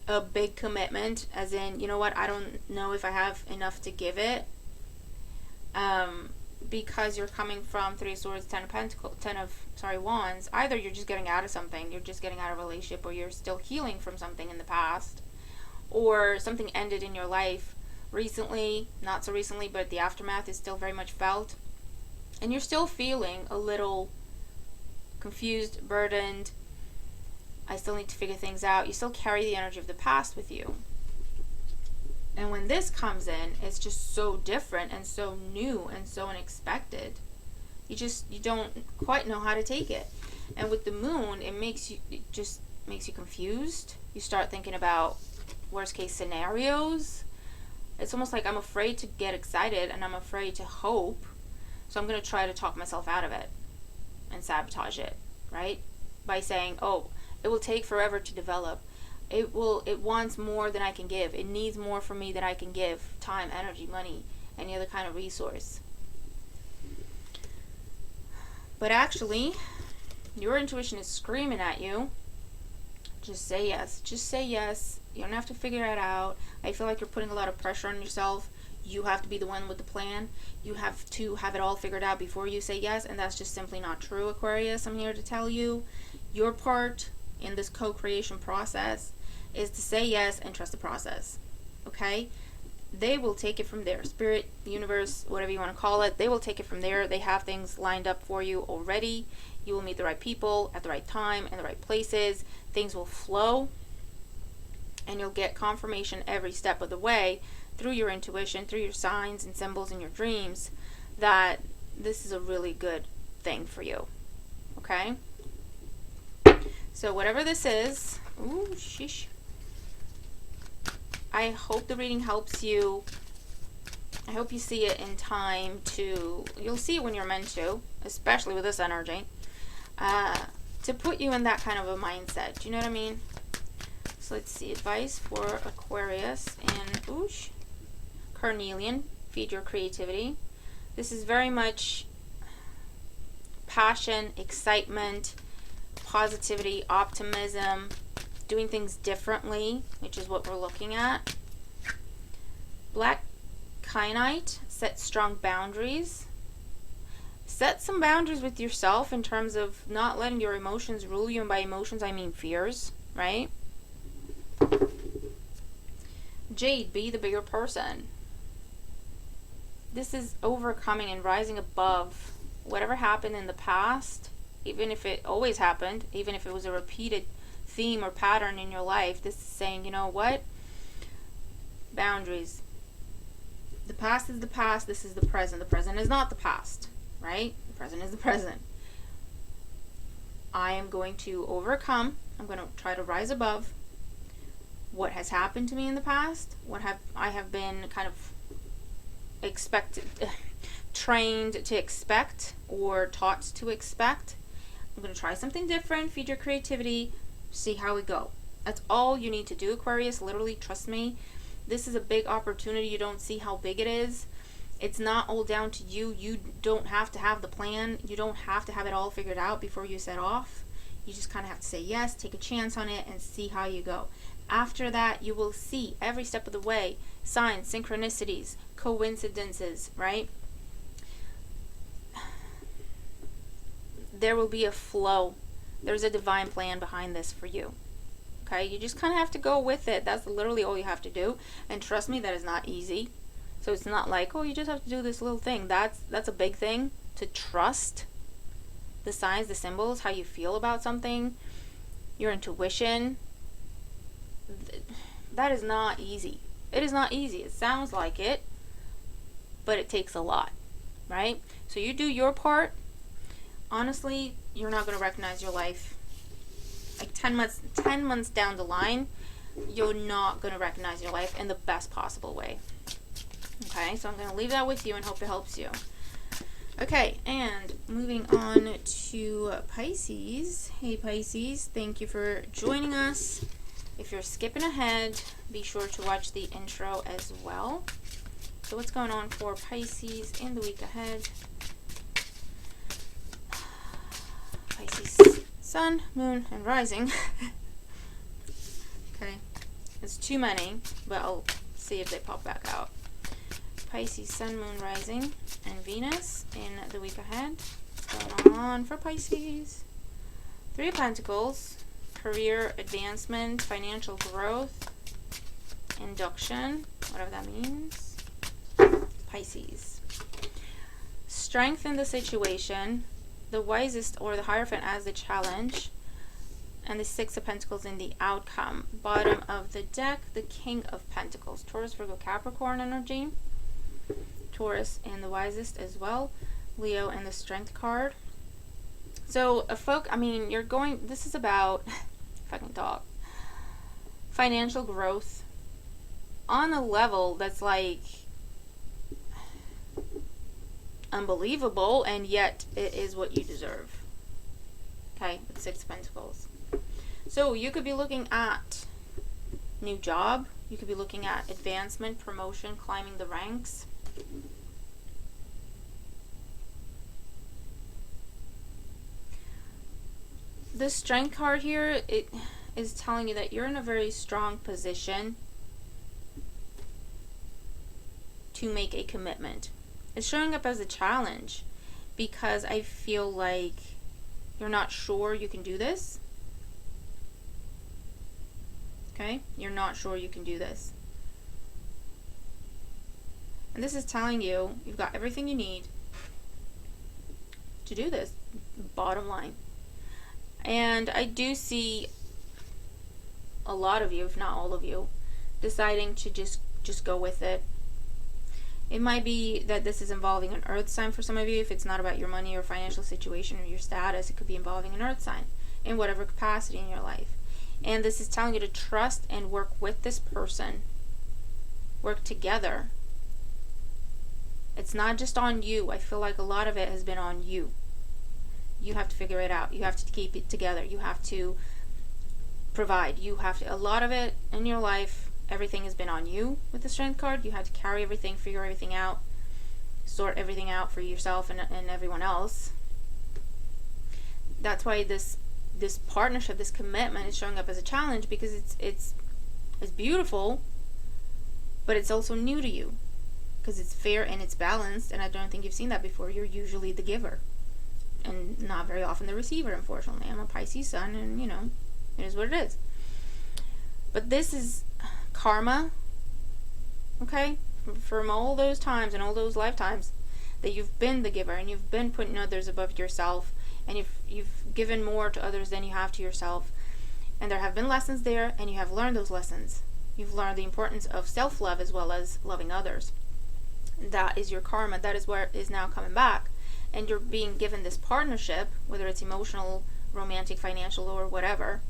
a big commitment, as in, you know what, I don't know if I have enough to give it. because you're coming from Three of Swords, Wands. Either you're just getting out of something, you're just getting out of a relationship, or you're still healing from something in the past, or something ended in your life recently, not so recently, but the aftermath is still very much felt, and you're still feeling a little confused, burdened. I still need to figure things out. You still carry the energy of the past with you. And when this comes in, it's just so different and so new and so unexpected. You don't quite know how to take it. And with the moon, it just makes you confused. You start thinking about worst case scenarios. It's almost like I'm afraid to get excited and I'm afraid to hope. So I'm going to try to talk myself out of it and sabotage it, right? By saying, oh, it will take forever to develop. It wants more than I can give. It needs more from me than I can give. Time, energy, money, any other kind of resource. But actually, your intuition is screaming at you. Just say yes. Just say yes. You don't have to figure it out. I feel like you're putting a lot of pressure on yourself. You have to be the one with the plan. You have to have it all figured out before you say yes, and that's just simply not true, Aquarius. I'm here to tell you, your part in this co-creation process is to say yes and trust the process. Okay? They will take it from there. Spirit, the universe, whatever you want to call it, they will take it from there. They have things lined up for you already. You will meet the right people at the right time in the right places. Things will flow, and you'll get confirmation every step of the way through your intuition, through your signs and symbols in your dreams, that this is a really good thing for you. Okay? So whatever this is, ooh, sheesh. I hope the reading helps you. I hope you see it in time to, you'll see it when you're meant to, especially with this energy, to put you in that kind of a mindset. Do you know what I mean? So let's see, advice for Aquarius and oosh, Carnelian, feed your creativity. This is very much passion, excitement, positivity, optimism, doing things differently, which is what we're looking at. Black Kyanite, set strong boundaries. Set some boundaries with yourself in terms of not letting your emotions rule you, and by emotions I mean fears, right? Jade, be the bigger person. This is overcoming and rising above whatever happened in the past, even if it always happened, even if it was a repeated theme or pattern in your life. This is saying, you know what? Boundaries. The past is the past. This is the present. The present is not the past, right? The present is the present. I am going to overcome. I'm going to try to rise above what has happened to me in the past, I have been kind of trained to expect or taught to expect. I'm going to try something different, feed your creativity, see how we go. That's all you need to do, Aquarius. Literally, trust me. This is a big opportunity. You don't see how big it is. It's not all down to you. You don't have to have the plan. You don't have to have it all figured out before you set off. You just kind of have to say yes, take a chance on it, and see how you go. After that, you will see every step of the way signs, synchronicities, coincidences, right? There will be a flow. There's a divine plan behind this for you. Okay? You just kind of have to go with it. That's literally all you have to do. And trust me, that is not easy. So it's not like, oh, you just have to do this little thing. That's a big thing, to trust the signs, the symbols, how you feel about something, your intuition. That is not easy. It is not easy. It sounds like it, but it takes a lot, right? So you do your part. Honestly, you're not going to recognize your life. Like 10 months down the line, you're not going to recognize your life in the best possible way. Okay, so I'm going to leave that with you and hope it helps you. Okay, and moving on to Pisces. Hey Pisces, thank you for joining us. If you're skipping ahead, be sure to watch the intro as well. So what's going on for Pisces in the week ahead? Pisces, Sun, Moon, and Rising. Okay, it's too many, but I'll see if they pop back out. Pisces, Sun, Moon, Rising, and Venus in the week ahead. What's going on for Pisces? Three of Pentacles, career advancement, financial growth, induction, whatever that means. Pisces. Strength in the situation, the wisest or the Hierophant as the challenge, and the Six of Pentacles in the outcome. Bottom of the deck, the King of Pentacles. Taurus, Virgo, Capricorn energy. Taurus and the wisest as well. Leo and the Strength card. So, this is about, if I can talk, financial growth on a level that's like unbelievable, and yet it is what you deserve. Okay, with Six of Pentacles. So you could be looking at new job, you could be looking at advancement, promotion, climbing the ranks. The Strength card here, it is telling you that you're in a very strong position to make a commitment. It's showing up as a challenge because I feel like you're not sure you can do this. Okay? You're not sure you can do this. And this is telling you you've got everything you need to do this. Bottom line. And I do see a lot of you, if not all of you, deciding to just go with it. It might be that this is involving an earth sign for some of you. If it's not about your money or financial situation or your status, it could be involving an earth sign in whatever capacity in your life. And this is telling you to trust and work with this person. Work together. It's not just on you. I feel like a lot of it has been on you. You have to figure it out. You have to keep it together. You have to provide. You have to, a lot of it in your life, everything has been on you with the Strength card. You have to carry everything, figure everything out, sort everything out for yourself and everyone else. That's why this partnership, this commitment is showing up as a challenge, because it's beautiful, but it's also new to you because it's fair and it's balanced, and I don't think you've seen that before. You're usually the giver and not very often the receiver, unfortunately. I'm a Pisces sun, and it is what it is. But this is karma, okay? From all those times and all those lifetimes that you've been the giver and you've been putting others above yourself, and you've given more to others than you have to yourself. And there have been lessons there, and you have learned those lessons. You've learned the importance of self-love as well as loving others. That is your karma. That is where it is now coming back. And you're being given this partnership, whether it's emotional, romantic, financial, or whatever,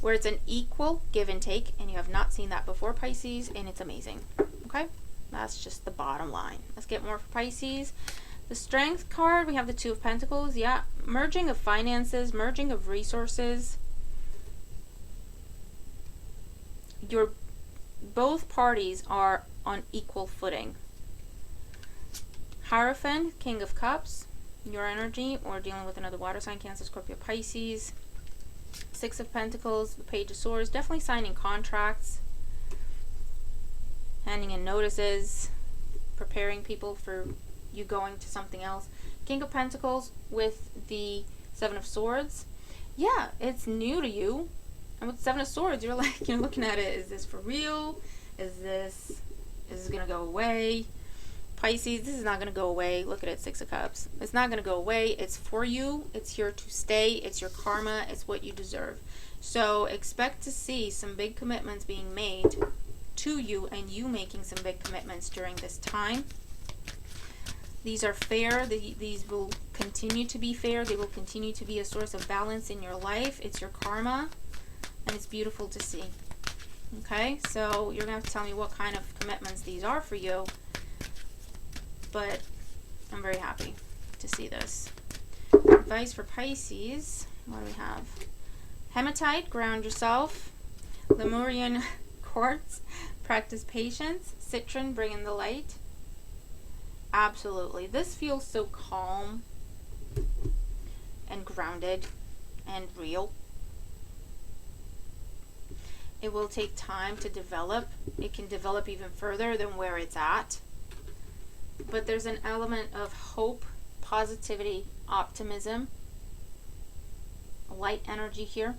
where it's an equal give and take, and you have not seen that before, Pisces, and it's amazing. Okay? That's just the bottom line. Let's get more for Pisces. The Strength card, we have the Two of Pentacles. Yeah, merging of finances, merging of resources. Both parties are on equal footing. Hierophant, King of Cups, your energy, or dealing with another water sign, Cancer, Scorpio, Pisces. Six of Pentacles, the Page of Swords, definitely signing contracts, handing in notices, preparing people for you going to something else. King of Pentacles with the Seven of Swords. Yeah, it's new to you. And with Seven of Swords, you're looking at it, is this for real? Is this gonna go away? Pisces, this is not going to go away. Look at it, Six of Cups. It's not going to go away. It's for you. It's here to stay. It's your karma. It's what you deserve. So expect to see some big commitments being made to you, and you making some big commitments during this time. These are fair. These will continue to be fair. They will continue to be a source of balance in your life. It's your karma, and it's beautiful to see. Okay, so you're going to have to tell me what kind of commitments these are for you. But I'm very happy to see this. Advice for Pisces. What do we have? Hematite, ground yourself. Lemurian quartz, practice patience. Citron, bring in the light. Absolutely. This feels so calm and grounded and real. It will take time to develop. It can develop even further than where it's at. But there's an element of hope, positivity, optimism, light energy here.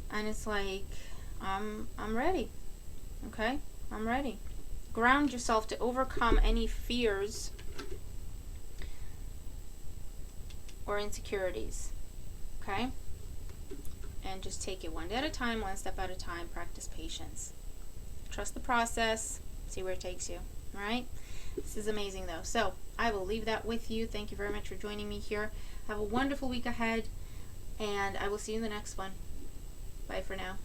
And it's like, I'm ready. Okay? I'm ready. Ground yourself to overcome any fears or insecurities. Okay? And just take it one day at a time, one step at a time. Practice patience. Trust the process. See where it takes you. All right? This is amazing, though. So, I will leave that with you. Thank you very much for joining me here. Have a wonderful week ahead, and I will see you in the next one. Bye for now.